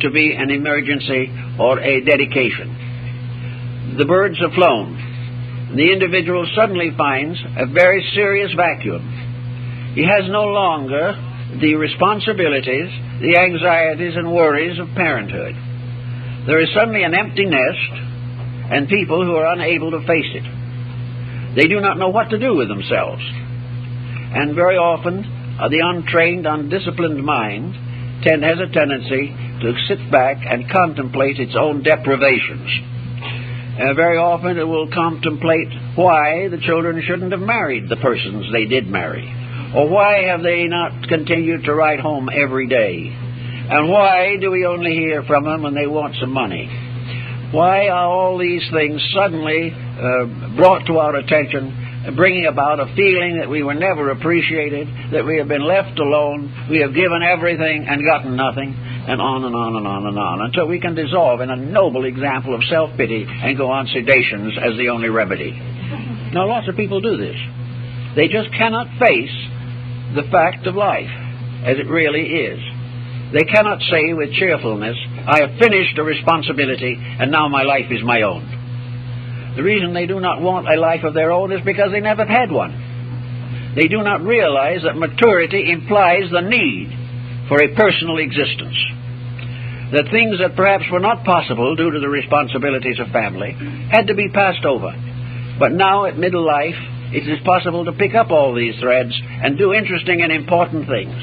to be an emergency or a dedication. The birds have flown. The individual suddenly finds a very serious vacuum. He has no longer the responsibilities, the anxieties and worries of parenthood. There is suddenly an empty nest and people who are unable to face it. They do not know what to do with themselves. And very often the untrained, undisciplined mind has a tendency to sit back and contemplate its own deprivations. Very often it will contemplate why the children shouldn't have married the persons they did marry, or why have they not continued to write home every day, and why do we only hear from them when they want some money. Why are all these things suddenly brought to our attention, bringing about a feeling that we were never appreciated, that we have been left alone, we have given everything and gotten nothing, and on and on and on and on, until we can dissolve in a noble example of self-pity and go on sedations as the only remedy. Now, lots of people do this. They just cannot face the fact of life as it really is. They cannot say with cheerfulness, I have finished a responsibility and now my life is my own. The reason they do not want a life of their own is because they never had one. They do not realize that maturity implies the need for a personal existence. That things that perhaps were not possible due to the responsibilities of family had to be passed over. But now at middle life, it is possible to pick up all these threads and do interesting and important things.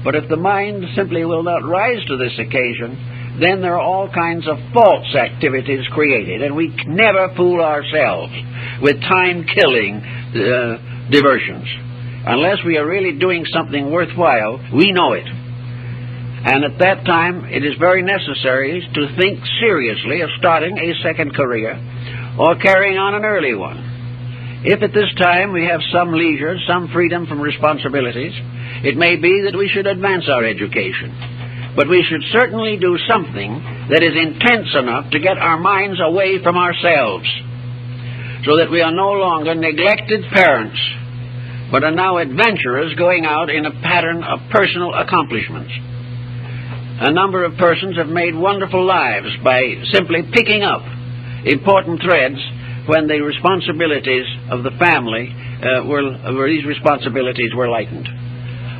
But if the mind simply will not rise to this occasion, then there are all kinds of false activities created, and we never fool ourselves with time-killing diversions. Unless we are really doing something worthwhile, we know it. And at that time, it is very necessary to think seriously of starting a second career or carrying on an early one. If at this time we have some leisure, some freedom from responsibilities, it may be that we should advance our education. But we should certainly do something that is intense enough to get our minds away from ourselves, so that we are no longer neglected parents, but are now adventurers going out in a pattern of personal accomplishments. A number of persons have made wonderful lives by simply picking up important threads when the responsibilities of the family these responsibilities were lightened.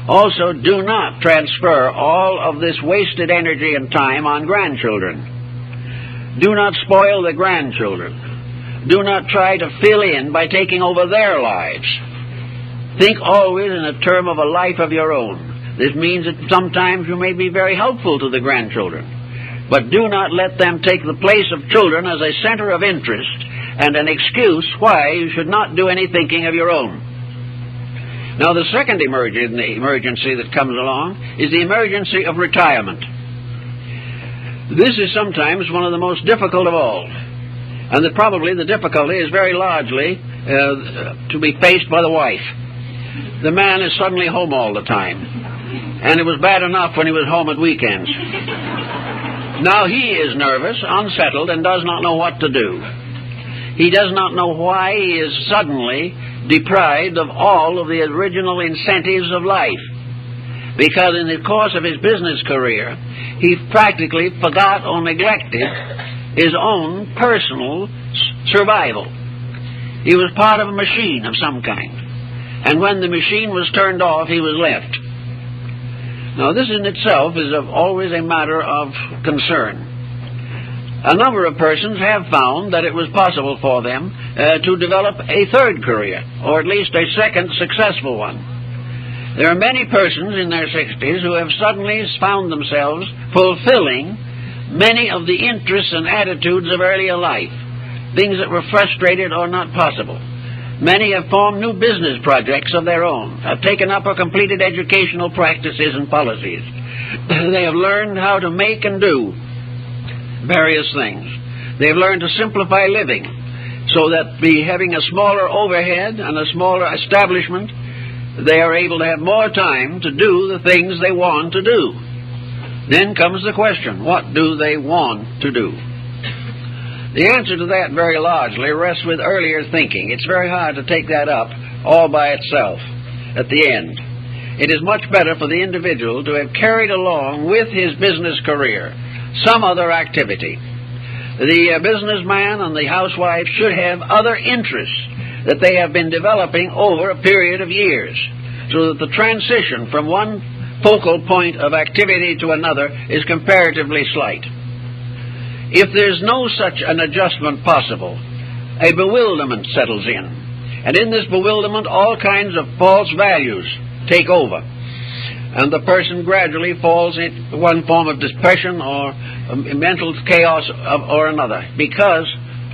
Also, do not transfer all of this wasted energy and time on grandchildren. Do not spoil the grandchildren. Do not try to fill in by taking over their lives. Think always in a term of a life of your own. This means that sometimes you may be very helpful to the grandchildren, but do not let them take the place of children as a center of interest and an excuse why you should not do any thinking of your own. Now, the second emergency that comes along is the emergency of retirement. This is sometimes one of the most difficult of all, and that probably the difficulty is very largely to be faced by the wife. The man is suddenly home all the time, and it was bad enough when he was home at weekends. Now he is nervous, unsettled, and does not know what to do. He does not know why he is suddenly deprived of all of the original incentives of life, because in the course of his business career he practically forgot or neglected his own personal survival. He was part of a machine of some kind, and when the machine was turned off, he was left. Now, this in itself is always a matter of concern. A number of persons have found that it was possible for them to develop a third career, or at least a second successful one. There are many persons in their 60s who have suddenly found themselves fulfilling many of the interests and attitudes of earlier life, things that were frustrated or not possible. Many have formed new business projects of their own, have taken up or completed educational practices and policies. They have learned how to make and do various things. They have learned to simplify living, so that having a smaller overhead and a smaller establishment, they are able to have more time to do the things they want to do. Then comes the question, what do they want to do? The answer to that very largely rests with earlier thinking. It's very hard to take that up all by itself at the end. It is much better for the individual to have carried along with his business career some other activity. The businessman and the housewife should have other interests that they have been developing over a period of years, so that the transition from one focal point of activity to another is comparatively slight. If there's no such an adjustment possible, a bewilderment settles in. And in this bewilderment, all kinds of false values take over. And the person gradually falls into one form of depression or mental chaos or another because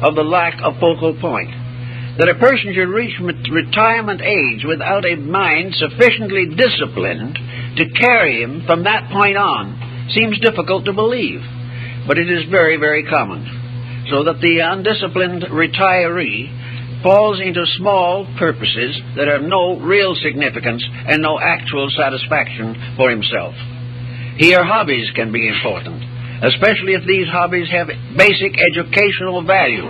of the lack of focal point. That a person should reach retirement age without a mind sufficiently disciplined to carry him from that point on seems difficult to believe. But it is very, very common, so that the undisciplined retiree falls into small purposes that have no real significance and no actual satisfaction for himself. Here, hobbies can be important, especially if these hobbies have basic educational value.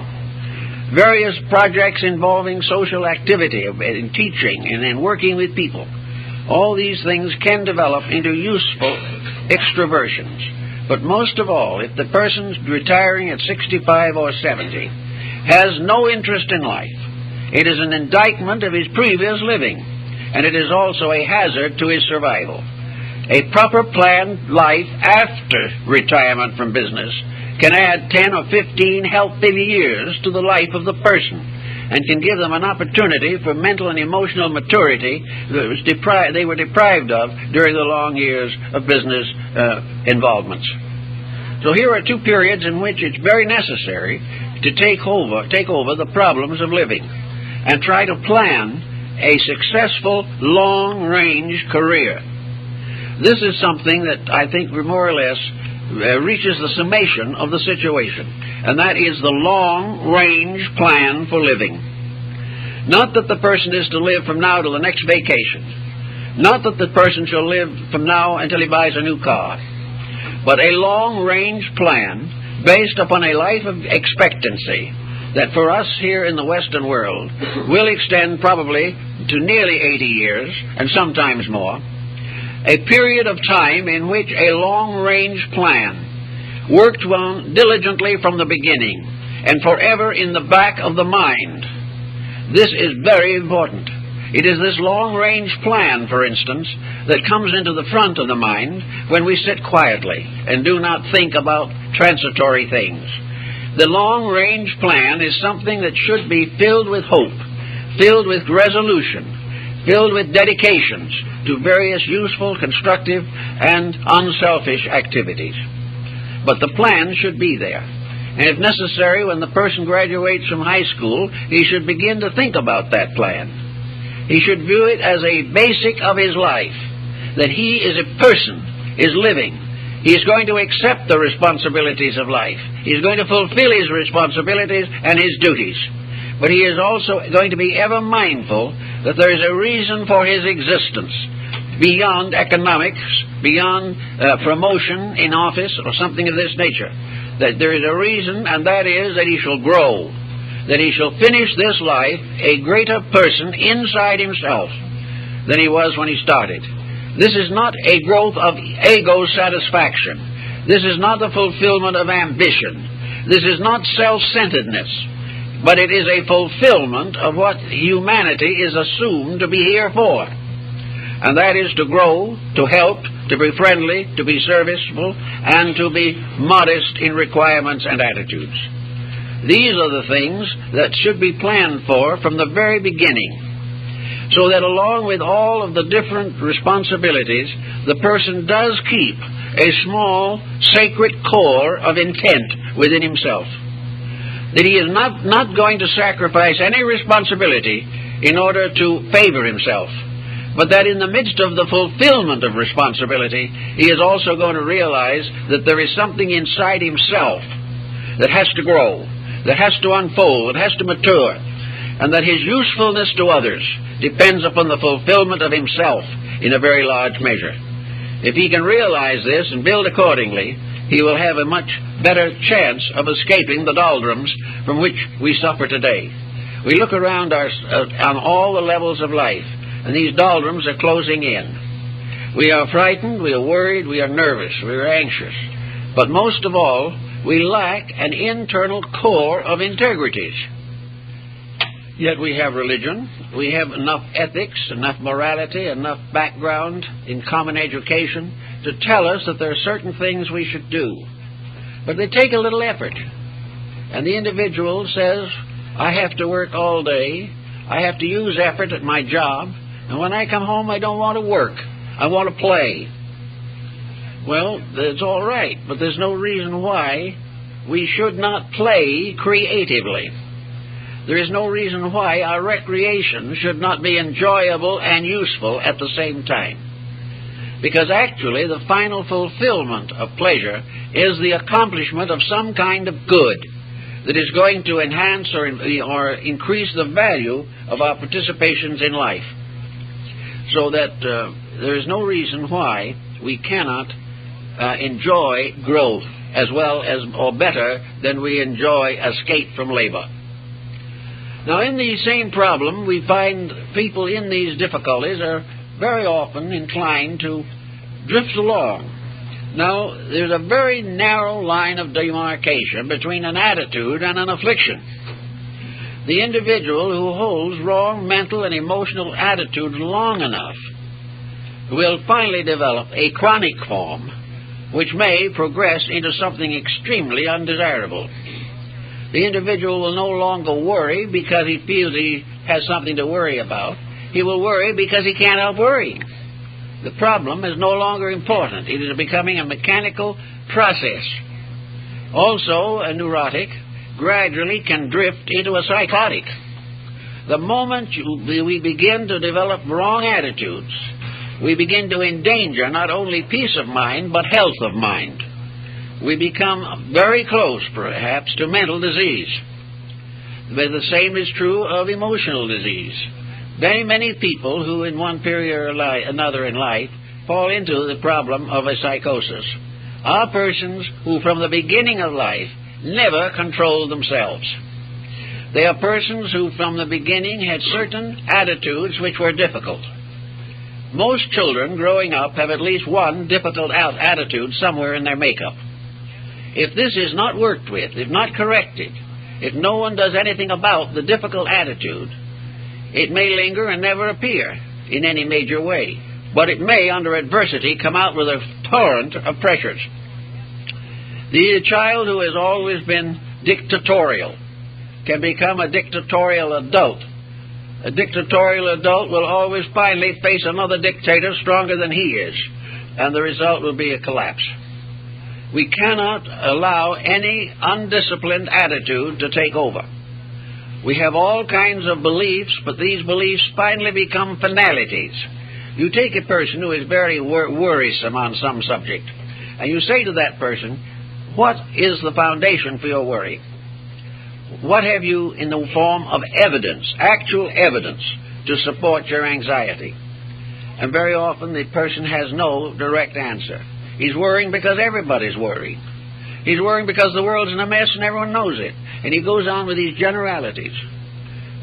Various projects involving social activity, in teaching and in working with people, all these things can develop into useful extroversions. But most of all, if the person retiring at 65 or 70 has no interest in life, it is an indictment of his previous living, and it is also a hazard to his survival. A proper planned life after retirement from business can add 10 or 15 healthy years to the life of the person, and can give them an opportunity for mental and emotional maturity that they were deprived of during the long years of business involvements. So here are two periods in which it's very necessary to take over the problems of living and try to plan a successful long-range career. This is something that I think more or less reaches the summation of the situation, and that is the long-range plan for living. Not that the person is to live from now to the next vacation. Not that the person shall live from now until he buys a new car. But a long-range plan based upon a life of expectancy that for us here in the Western world will extend probably to nearly 80 years, and sometimes more. A period of time in which a long-range plan worked on diligently from the beginning and forever in the back of the mind. This is very important. It is this long-range plan, for instance, that comes into the front of the mind when we sit quietly and do not think about transitory things. The long-range plan is something that should be filled with hope, filled with resolution, filled with dedications to various useful, constructive, and unselfish activities. But the plan should be there. And if necessary, when the person graduates from high school, he should begin to think about that plan. He should view it as a basic of his life, that he is a person, is living. He is going to accept the responsibilities of life. He is going to fulfill his responsibilities and his duties. But he is also going to be ever mindful that there is a reason for his existence beyond economics, beyond promotion in office or something of this nature. That there is a reason, and that is that he shall grow, that he shall finish this life a greater person inside himself than he was when he started. This is not a growth of ego satisfaction. This is not the fulfillment of ambition. This is not self-centeredness, but it is a fulfillment of what humanity is assumed to be here for. And that is to grow, to help, to be friendly, to be serviceable, and to be modest in requirements and attitudes. These are the things that should be planned for from the very beginning, so that along with all of the different responsibilities, the person does keep a small, sacred core of intent within himself. That he is not going to sacrifice any responsibility in order to favor himself, but that in the midst of the fulfillment of responsibility, he is also going to realize that there is something inside himself that has to grow, that has to unfold, that has to mature, and that his usefulness to others depends upon the fulfillment of himself in a very large measure. If he can realize this and build accordingly, he will have a much better chance of escaping the doldrums from which we suffer today. We look around on all the levels of life, and these doldrums are closing in. We are frightened, we are worried, we are nervous, we are anxious. But most of all, we lack an internal core of integrities. Yet we have religion, we have enough ethics, enough morality, enough background in common education to tell us that there are certain things we should do. But they take a little effort. And the individual says, I have to work all day, I have to use effort at my job, and when I come home I don't want to work, I want to play. Well, that's all right, but there's no reason why we should not play creatively. There is no reason why our recreation should not be enjoyable and useful at the same time. Because actually the final fulfillment of pleasure is the accomplishment of some kind of good that is going to enhance or increase the value of our participations in life. So that there is no reason why we cannot enjoy growth as well as, or better, than we enjoy escape from labor. Now, in the same problem, we find people in these difficulties are very often inclined to drift along. Now, there's a very narrow line of demarcation between an attitude and an affliction. The individual who holds wrong mental and emotional attitudes long enough will finally develop a chronic form which may progress into something extremely undesirable. The individual will no longer worry because he feels he has something to worry about. He will worry because he can't help worrying. The problem is no longer important. It is becoming a mechanical process. Also, a neurotic gradually can drift into a psychotic. The moment we begin to develop wrong attitudes, we begin to endanger not only peace of mind, but health of mind. We become very close, perhaps, to mental disease. But the same is true of emotional disease. Very many people who in one period or another in life fall into the problem of a psychosis are persons who from the beginning of life never controlled themselves. They are persons who from the beginning had certain attitudes which were difficult. Most children growing up have at least one difficult attitude somewhere in their makeup. If this is not worked with, if not corrected, if no one does anything about the difficult attitude, it may linger and never appear in any major way, but it may, under adversity, come out with a torrent of pressures. The child who has always been dictatorial can become a dictatorial adult. A dictatorial adult will always finally face another dictator stronger than he is, and the result will be a collapse. We cannot allow any undisciplined attitude to take over. We have all kinds of beliefs, but these beliefs finally become finalities. You take a person who is very worrisome on some subject, and you say to that person, what is the foundation for your worry? What have you in the form of evidence, actual evidence, to support your anxiety? And very often the person has no direct answer. He's worrying because everybody's worried. He's worrying because the world's in a mess and everyone knows it. And he goes on with these generalities.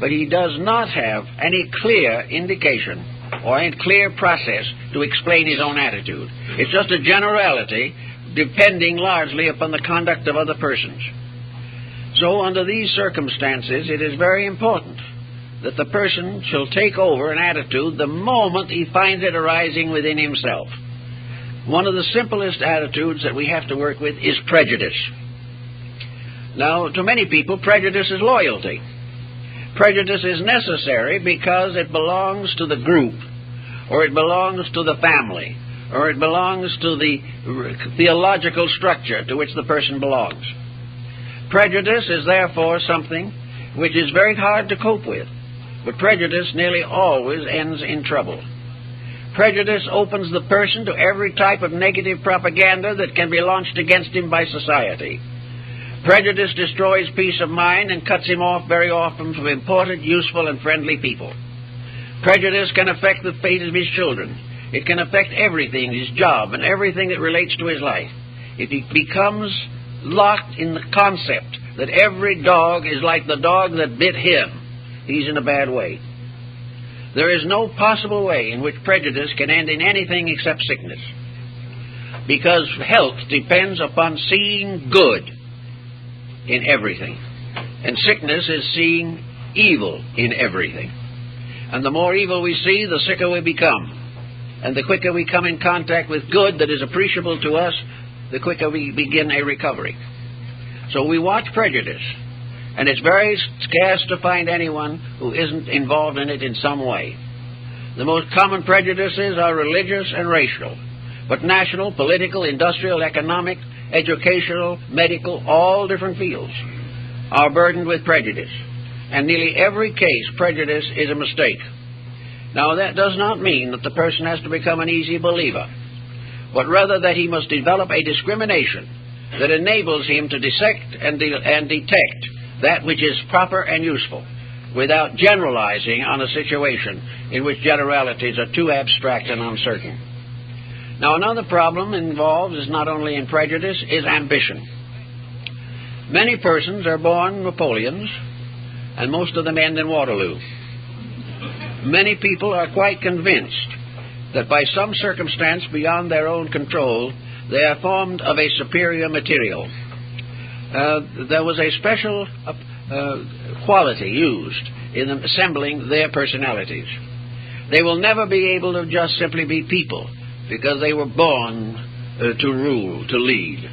But he does not have any clear indication or any clear process to explain his own attitude. It's just a generality depending largely upon the conduct of other persons. So under these circumstances, it is very important that the person shall take over an attitude the moment he finds it arising within himself. One of the simplest attitudes that we have to work with is prejudice. Now, to many people, prejudice is loyalty. Prejudice is necessary because it belongs to the group, or it belongs to the family, or it belongs to the theological structure to which the person belongs. Prejudice is therefore something which is very hard to cope with, but prejudice nearly always ends in trouble. Prejudice opens the person to every type of negative propaganda that can be launched against him by society. Prejudice destroys peace of mind and cuts him off very often from important, useful, and friendly people. Prejudice can affect the fate of his children. It can affect everything, his job, and everything that relates to his life. If he becomes locked in the concept that every dog is like the dog that bit him, he's in a bad way. There is no possible way in which prejudice can end in anything except sickness, because health depends upon seeing good in everything, and sickness is seeing evil in everything. And the more evil we see, the sicker we become, and the quicker we come in contact with good that is appreciable to us, the quicker we begin a recovery. So we watch prejudice. And it's very scarce to find anyone who isn't involved in it in some way. The most common prejudices are religious and racial, but national, political, industrial, economic, educational, medical, all different fields are burdened with prejudice. And nearly every case, prejudice is a mistake. Now, that does not mean that the person has to become an easy believer, but rather that he must develop a discrimination that enables him to dissect and detect that which is proper and useful, without generalizing on a situation in which generalities are too abstract and uncertain. Now, another problem involved is not only in prejudice, is ambition. Many persons are born Napoleons, and most of them end in Waterloo. Many people are quite convinced that by some circumstance beyond their own control, they are formed of a superior material. There was a special quality used in assembling their personalities. They will never be able to just simply be people because they were born to rule, to lead.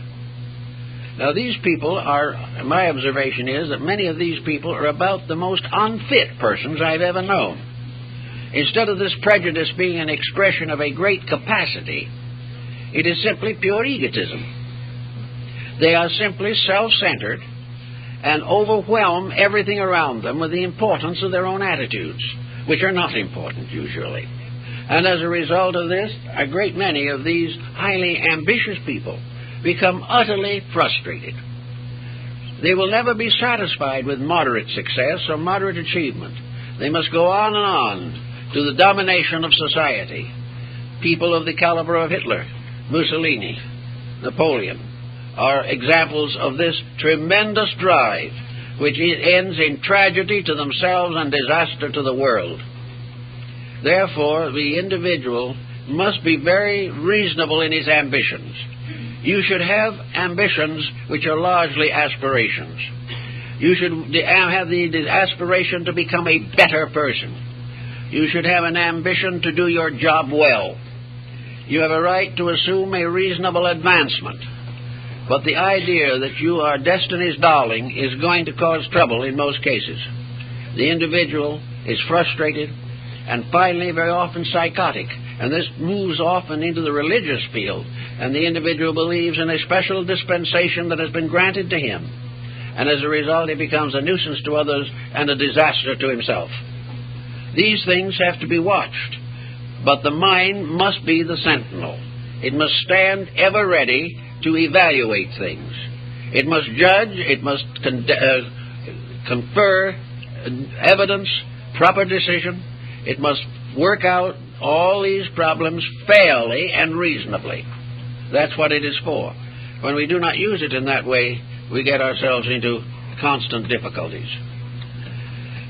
Now these people are, my observation is that many of these people are about the most unfit persons I've ever known. Instead of this prejudice being an expression of a great capacity, it is simply pure egotism. They are simply self-centered and overwhelm everything around them with the importance of their own attitudes, which are not important usually. And as a result of this, a great many of these highly ambitious people become utterly frustrated. They will never be satisfied with moderate success or moderate achievement. They must go on and on to the domination of society. People of the caliber of Hitler, Mussolini, Napoleon are examples of this tremendous drive, which ends in tragedy to themselves and disaster to the world. Therefore, the individual must be very reasonable in his ambitions. You should have ambitions which are largely aspirations. You should have the aspiration to become a better person. You should have an ambition to do your job well. You have a right to assume a reasonable advancement. But the idea that you are destiny's darling is going to cause trouble in most cases. The individual is frustrated and finally very often psychotic. And this moves often into the religious field, and the individual believes in a special dispensation that has been granted to him. And as a result, he becomes a nuisance to others and a disaster to himself. These things have to be watched, but the mind must be the sentinel. It must stand ever ready to evaluate things. It must judge, it must confer evidence, proper decision. It must work out all these problems fairly and reasonably. That's what it is for. When we do not use it in that way, we get ourselves into constant difficulties.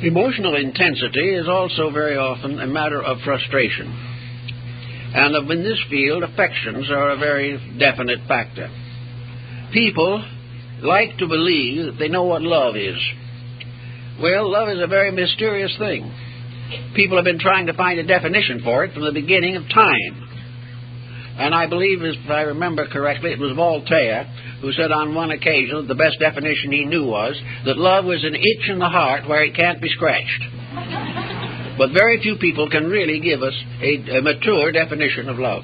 Emotional intensity is also very often a matter of frustration. And in this field, affections are a very definite factor. People like to believe that they know what love is. Well, love is a very mysterious thing. People have been trying to find a definition for it from the beginning of time. And I believe, if I remember correctly, it was Voltaire who said on one occasion that the best definition he knew was that love was an itch in the heart where it can't be scratched. But very few people can really give us a mature definition of love.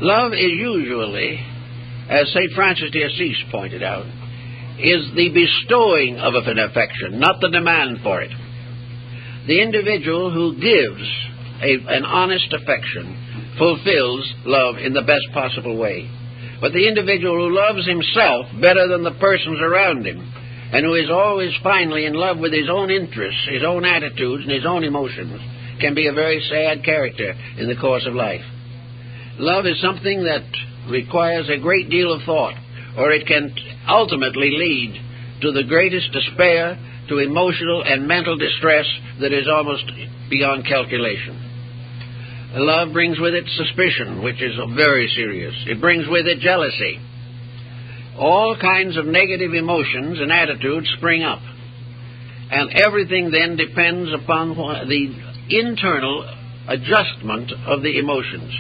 Love is usually, as St. Francis de Assisi pointed out, is the bestowing of an affection, not the demand for it. The individual who gives an honest affection fulfills love in the best possible way. But the individual who loves himself better than the persons around him, and who is always finally in love with his own interests, his own attitudes, and his own emotions, can be a very sad character in the course of life. Love is something that requires a great deal of thought, or it can ultimately lead to the greatest despair, to emotional and mental distress that is almost beyond calculation. Love brings with it suspicion, which is very serious. It brings with it jealousy. All kinds of negative emotions and attitudes spring up. And everything then depends upon the internal adjustment of the emotions.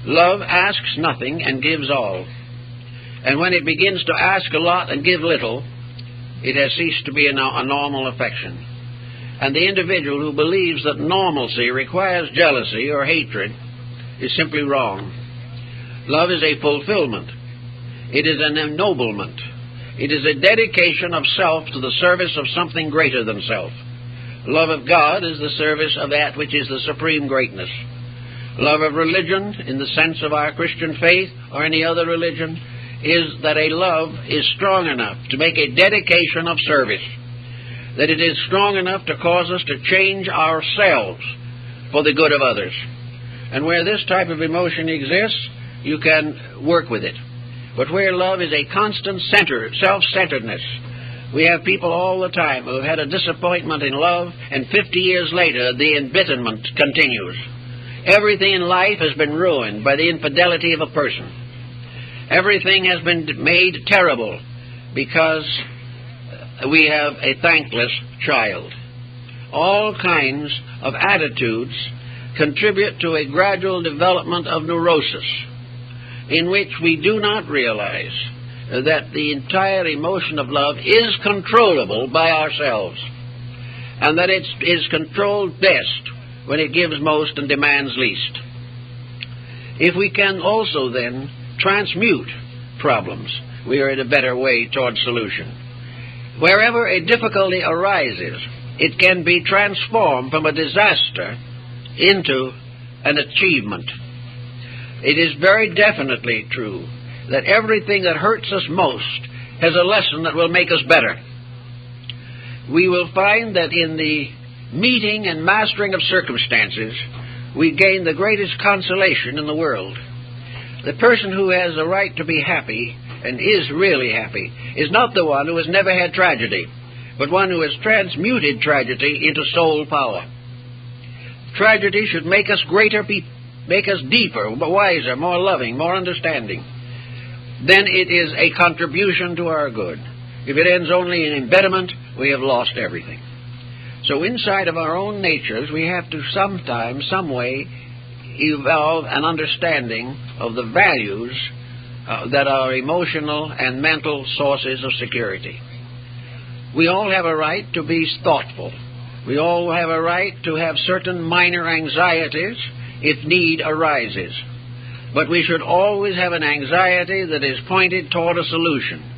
Love asks nothing and gives all. And when it begins to ask a lot and give little, it has ceased to be a normal affection. And the individual who believes that normalcy requires jealousy or hatred is simply wrong. Love is a fulfillment. It is an ennoblement. It is a dedication of self to the service of something greater than self. Love of God is the service of that which is the supreme greatness. Love of religion, in the sense of our Christian faith or any other religion, is that a love is strong enough to make a dedication of service, that it is strong enough to cause us to change ourselves for the good of others. And where this type of emotion exists, you can work with it. But where love is a constant self-centeredness, we have people all the time who have had a disappointment in love, and 50 years later the embitterment continues. Everything in life has been ruined by the infidelity of a person. Everything has been made terrible because we have a thankless child. All kinds of attitudes contribute to a gradual development of neurosis, in which we do not realize that the entire emotion of love is controllable by ourselves, and that it is controlled best when it gives most and demands least. If we can also then transmute problems, we are in a better way toward solution. Wherever a difficulty arises, it can be transformed from a disaster into an achievement. It is very definitely true that everything that hurts us most has a lesson that will make us better. We will find that in the meeting and mastering of circumstances, we gain the greatest consolation in the world. The person who has a right to be happy, and is really happy, is not the one who has never had tragedy, but one who has transmuted tragedy into soul power. Tragedy should make us greater, make us deeper, wiser, more loving, more understanding. Then it is a contribution to our good. If it ends only in embitterment, we have lost everything. So inside of our own natures, we have to sometime, some way, evolve an understanding of the values that are emotional and mental sources of security. We all have a right to be thoughtful. We all have a right to have certain minor anxieties if need arises. But we should always have an anxiety that is pointed toward a solution.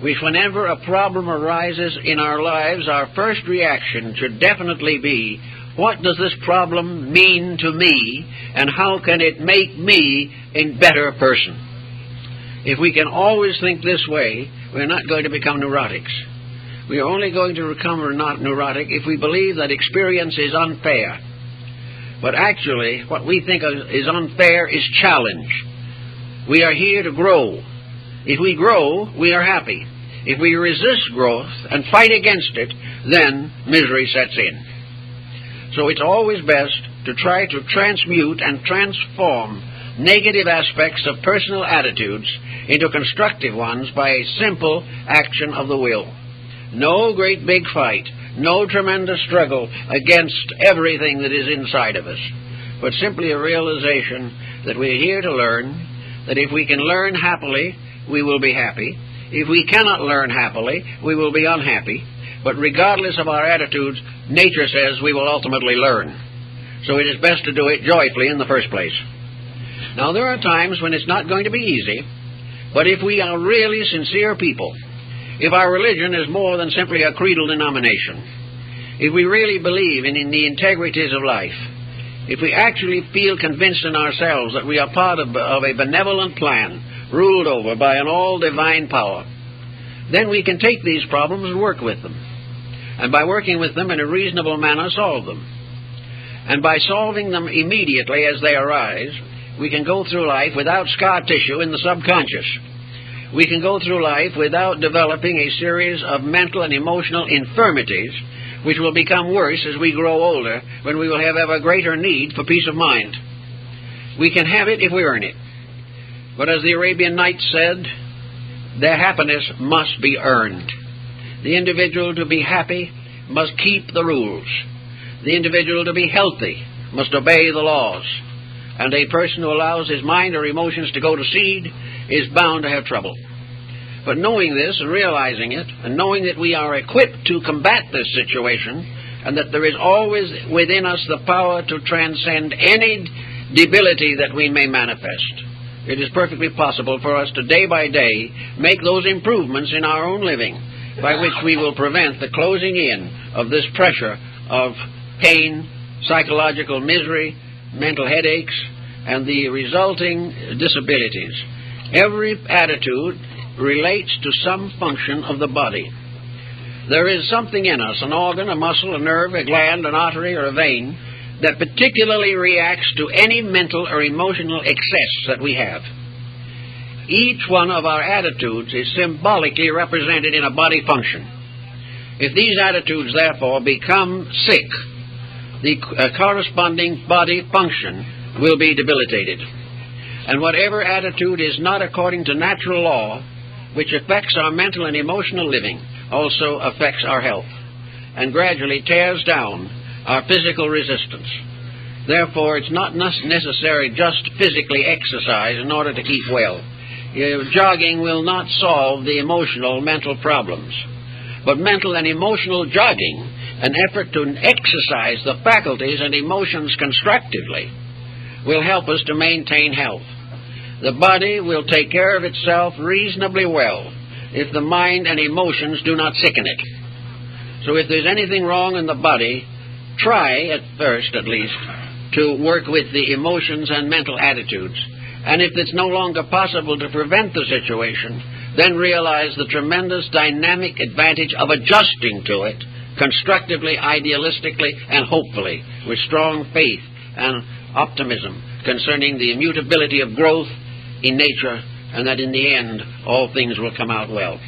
Whenever a problem arises in our lives, our first reaction should definitely be, what does this problem mean to me, and how can it make me a better person? If we can always think this way, we're not going to become neurotics. We are only going to become not neurotic if we believe that experience is unfair. But actually, what we think is unfair is challenge. We are here to grow. If we grow, we are happy. If we resist growth and fight against it, then misery sets in. So it's always best to try to transmute and transform negative aspects of personal attitudes into constructive ones by a simple action of the will. No great big fight, no tremendous struggle against everything that is inside of us, but simply a realization that we're here to learn, that if we can learn happily, we will be happy. If we cannot learn happily, we will be unhappy. But regardless of our attitudes, nature says we will ultimately learn. So it is best to do it joyfully in the first place. Now, there are times when it's not going to be easy, but if we are really sincere people, if our religion is more than simply a creedal denomination, if we really believe in the integrities of life, if we actually feel convinced in ourselves that we are part of a benevolent plan, ruled over by an all-divine power, then we can take these problems and work with them. And by working with them in a reasonable manner, solve them. And by solving them immediately as they arise, we can go through life without scar tissue in the subconscious. We can go through life without developing a series of mental and emotional infirmities which will become worse as we grow older, when we will have ever greater need for peace of mind. We can have it if we earn it. But as the Arabian Nights said, their happiness must be earned. The individual to be happy must keep the rules. The individual to be healthy must obey the laws. And a person who allows his mind or emotions to go to seed is bound to have trouble. But knowing this and realizing it, and knowing that we are equipped to combat this situation, and that there is always within us the power to transcend any debility that we may manifest, it is perfectly possible for us to day by day make those improvements in our own living by which we will prevent the closing in of this pressure of pain, psychological misery, mental headaches, and the resulting disabilities. Every attitude relates to some function of the body. There is something in us, an organ, a muscle, a nerve, a gland, an artery, or a vein, that particularly reacts to any mental or emotional excess that we have. Each one of our attitudes is symbolically represented in a body function. If these attitudes, therefore, become sick, the corresponding body function will be debilitated. And whatever attitude is not according to natural law, which affects our mental and emotional living, also affects our health, and gradually tears down our physical resistance. Therefore, it's not necessary just physically exercise in order to keep well. Jogging will not solve the emotional, mental problems. But mental and emotional jogging, an effort to exercise the faculties and emotions constructively, will help us to maintain health. The body will take care of itself reasonably well if the mind and emotions do not sicken it. So if there's anything wrong in the body, try, at first at least, to work with the emotions and mental attitudes. And if it's no longer possible to prevent the situation, then realize the tremendous dynamic advantage of adjusting to it constructively, idealistically, and hopefully, with strong faith and optimism concerning the immutability of growth in nature, and that in the end all things will come out well.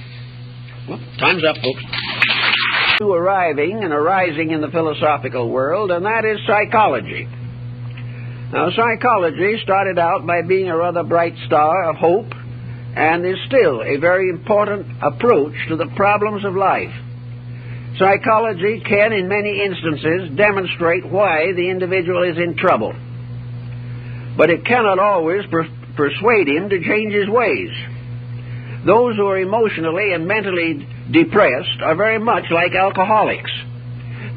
Well, time's up, folks. Arriving and arising in the philosophical world, and that is psychology. Now, psychology started out by being a rather bright star of hope, and is still a very important approach to the problems of life. Psychology can, in many instances, demonstrate why the individual is in trouble, but it cannot always persuade him to change his ways. Those who are emotionally and mentally depressed are very much like alcoholics.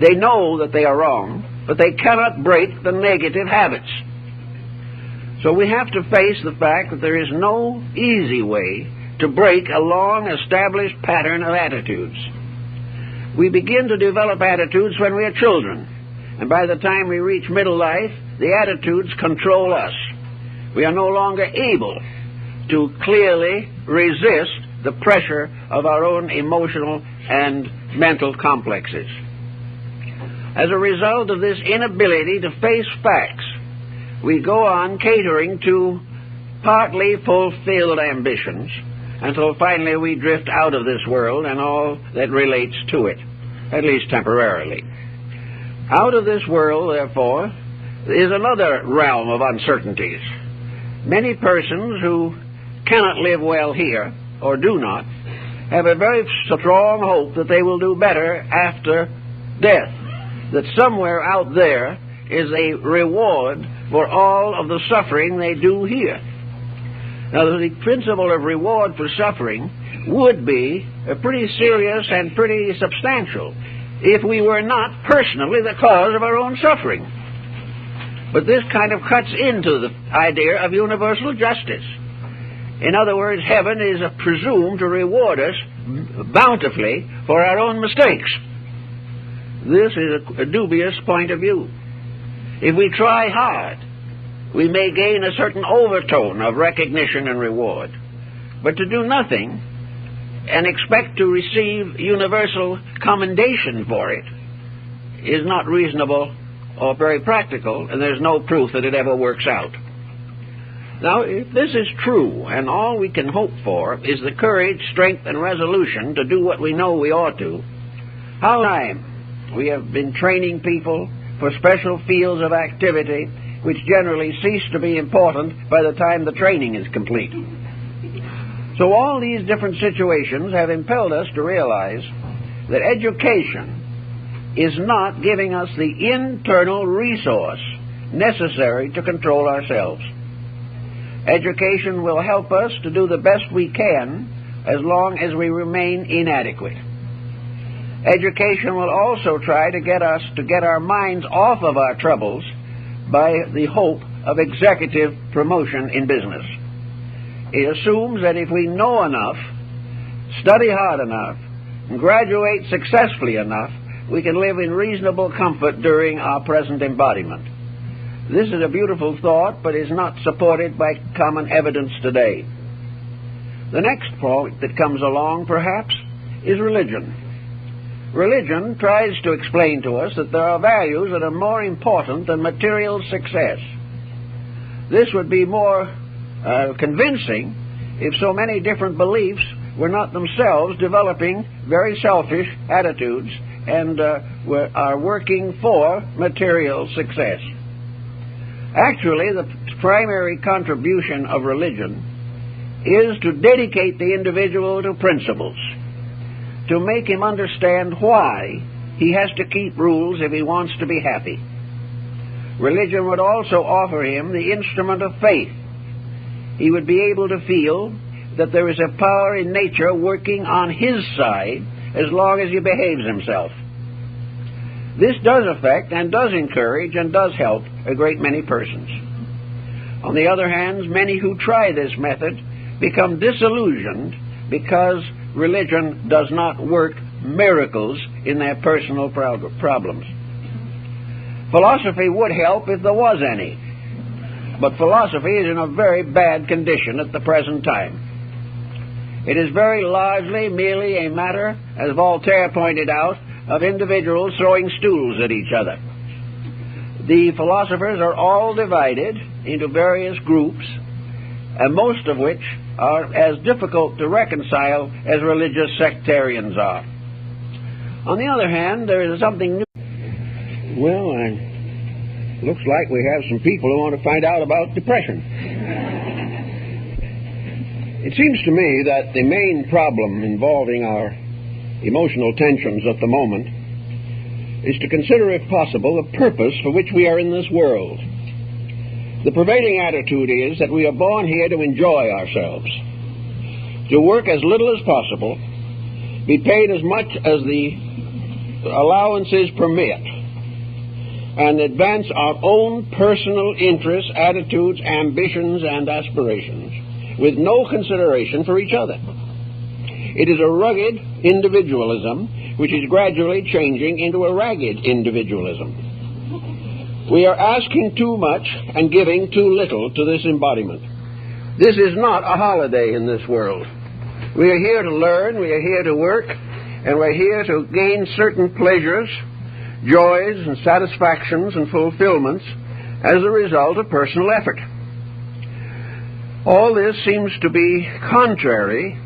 They know that they are wrong, but they cannot break the negative habits. So we have to face the fact that there is no easy way to break a long-established pattern of attitudes. We begin to develop attitudes when we are children, and by the time we reach middle life, the attitudes control us. We are no longer able to clearly resist the pressure of our own emotional and mental complexes. As a result of this inability to face facts, we go on catering to partly fulfilled ambitions until finally we drift out of this world and all that relates to it, at least temporarily. Out of this world, therefore, is another realm of uncertainties. Many persons who cannot live well here, or do not, have a very strong hope that they will do better after death, that somewhere out there is a reward for all of the suffering they do here. Now, the principle of reward for suffering would be pretty serious and pretty substantial if we were not personally the cause of our own suffering. But this kind of cuts into the idea of universal justice. In other words, heaven is presumed to reward us bountifully for our own mistakes. This is a dubious point of view. If we try hard, we may gain a certain overtone of recognition and reward. But to do nothing and expect to receive universal commendation for it is not reasonable or very practical, and there's no proof that it ever works out. Now, if this is true, and all we can hope for is the courage, strength, and resolution to do what we know we ought to, how time we have been training people for special fields of activity which generally cease to be important by the time the training is complete. So all these different situations have impelled us to realize that education is not giving us the internal resource necessary to control ourselves. Education will help us to do the best we can as long as we remain inadequate. Education will also try to get us to get our minds off of our troubles by the hope of executive promotion in business. It assumes that if we know enough, study hard enough, and graduate successfully enough, we can live in reasonable comfort during our present embodiment. This is a beautiful thought, but is not supported by common evidence today. The next point that comes along, perhaps, is religion. Religion tries to explain to us that there are values that are more important than material success. This would be more convincing if so many different beliefs were not themselves developing very selfish attitudes and are working for material success. Actually, the primary contribution of religion is to dedicate the individual to principles, to make him understand why he has to keep rules if he wants to be happy. Religion would also offer him the instrument of faith. He would be able to feel that there is a power in nature working on his side as long as he behaves himself. This does affect and does encourage and does help a great many persons. On the other hand, many who try this method become disillusioned because religion does not work miracles in their personal problems. Philosophy would help if there was any, but philosophy is in a very bad condition at the present time. It is very largely merely a matter, as Voltaire pointed out, of individuals throwing stools at each other. The philosophers are all divided into various groups, and most of which are as difficult to reconcile as religious sectarians are. On the other hand, there is something new. Well, looks like we have some people who want to find out about depression. It seems to me that the main problem involving our emotional tensions at the moment is to consider, if possible, the purpose for which we are in this world. The prevailing attitude is that we are born here to enjoy ourselves, to work as little as possible, be paid as much as the allowances permit, and advance our own personal interests, attitudes, ambitions, and aspirations, with no consideration for each other. It is a rugged individualism which is gradually changing into a ragged individualism. We are asking too much and giving too little to this embodiment. This is not a holiday in this world. We are here to learn, we are here to work, and we're here to gain certain pleasures, joys, and satisfactions and fulfillments as a result of personal effort. All this seems to be contrary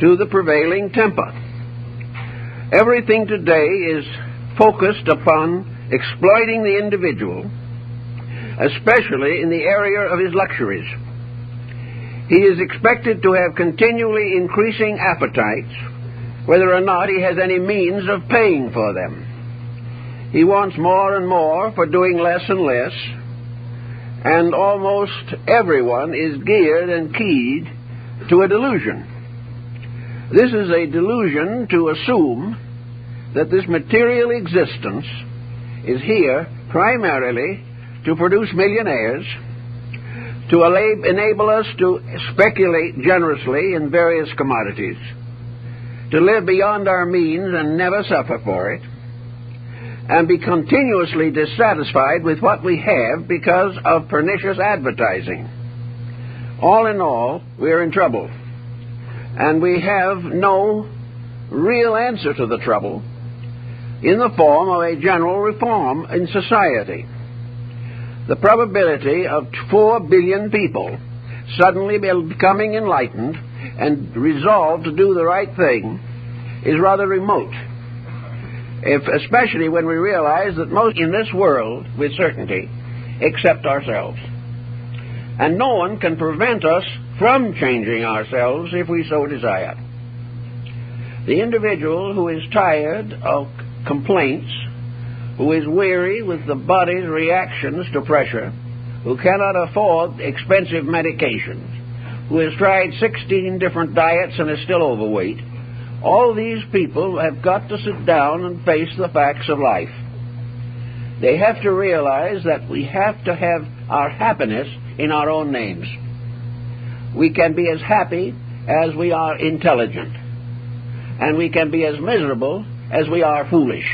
to the prevailing temper. Everything today is focused upon exploiting the individual, especially in the area of his luxuries. He is expected to have continually increasing appetites, whether or not he has any means of paying for them. He wants more and more for doing less and less, and almost everyone is geared and keyed to a delusion. This is a delusion to assume that this material existence is here primarily to produce millionaires, to enable us to speculate generously in various commodities, to live beyond our means and never suffer for it, and be continuously dissatisfied with what we have because of pernicious advertising. All in all, we are in trouble, and we have no real answer to the trouble in the form of a general reform in society. The probability of 4 billion people suddenly becoming enlightened and resolved to do the right thing is rather remote, especially when we realize that most in this world, with certainty, accept ourselves. And no one can prevent us from changing ourselves if we so desire. The individual who is tired of complaints, who is weary with the body's reactions to pressure, who cannot afford expensive medications, who has tried 16 different diets and is still overweight, all these people have got to sit down and face the facts of life. They have to realize that we have to have our happiness in our own names. We can be as happy as we are intelligent, and we can be as miserable as we are foolish.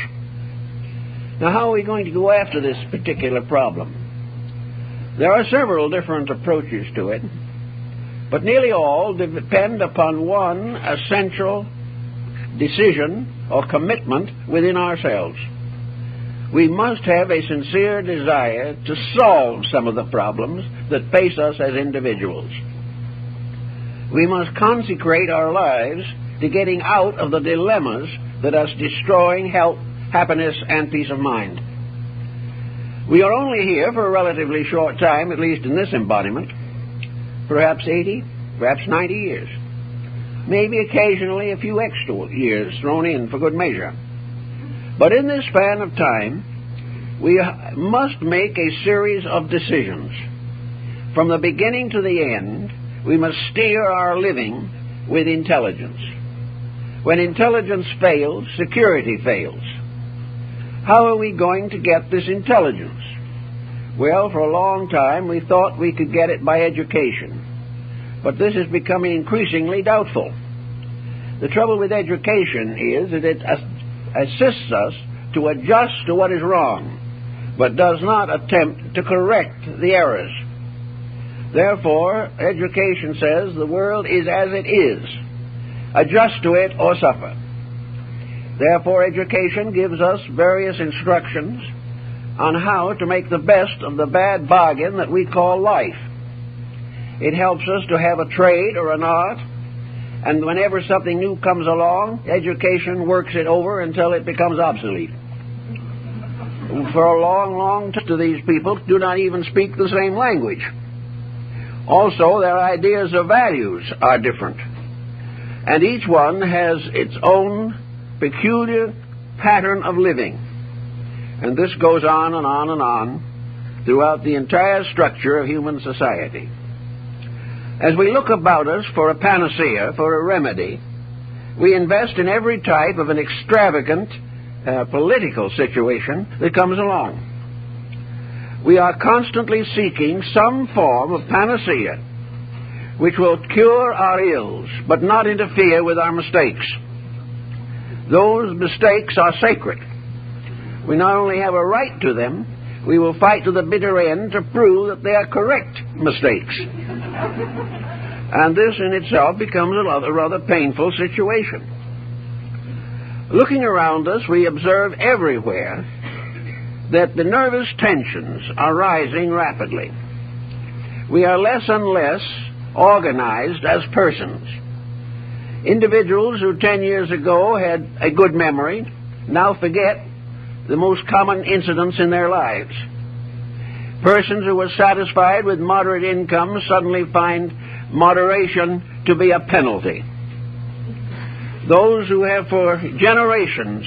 Now, how are we going to go after this particular problem? There are several different approaches to it, but nearly all depend upon one essential decision or commitment within ourselves. We must have a sincere desire to solve some of the problems that face us as individuals. We must consecrate our lives to getting out of the dilemmas that are destroying health, happiness, and peace of mind. We are only here for a relatively short time, at least in this embodiment, perhaps 80, perhaps 90 years. Maybe occasionally a few extra years thrown in for good measure. But in this span of time, we must make a series of decisions. From the beginning to the end, we must steer our living with intelligence. When intelligence fails, security fails. How are we going to get this intelligence? Well, for a long time we thought we could get it by education, but this is becoming increasingly doubtful. The trouble with education is that it assists us to adjust to what is wrong, but does not attempt to correct the errors. Therefore, education says the world is as it is, adjust to it, or suffer. Therefore, education gives us various instructions on how to make the best of the bad bargain that we call life. It helps us to have a trade or an art, and whenever something new comes along, education works it over until it becomes obsolete. For a long, long time, these people do not even speak the same language. Also, their ideas of values are different, and each one has its own peculiar pattern of living. And this goes on and on and on throughout the entire structure of human society. As we look about us for a panacea, for a remedy, we invest in every type of an extravagant political situation that comes along. We are constantly seeking some form of panacea which will cure our ills, but not interfere with our mistakes. Those mistakes are sacred. We not only have a right to them, we will fight to the bitter end to prove that they are correct mistakes. And this in itself becomes a rather painful situation. Looking around us, we observe everywhere that the nervous tensions are rising rapidly. We are less and less organized as persons. Individuals who 10 years ago had a good memory now forget the most common incidents in their lives. Persons who were satisfied with moderate incomes suddenly find moderation to be a penalty. Those who have for generations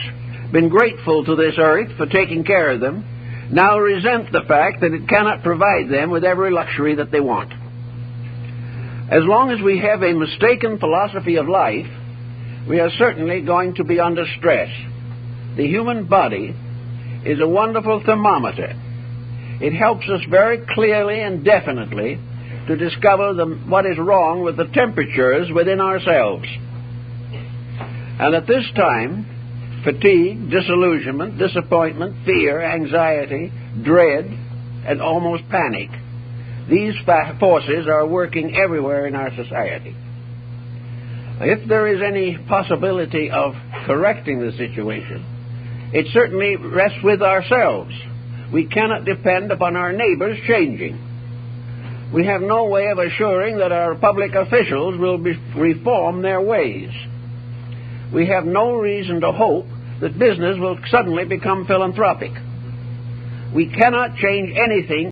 been grateful to this earth for taking care of them now resent the fact that it cannot provide them with every luxury that they want. As long as we have a mistaken philosophy of life, we are certainly going to be under stress. The human body is a wonderful thermometer. It helps us very clearly and definitely to discover what is wrong with the temperatures within ourselves. And at this time, fatigue, disillusionment, disappointment, fear, anxiety, dread, and almost panic, these forces are working everywhere in our society. If there is any possibility of correcting the situation, it certainly rests with ourselves. We cannot depend upon our neighbors changing. We have no way of assuring that our public officials will reform their ways. We have no reason to hope that business will suddenly become philanthropic. We cannot change anything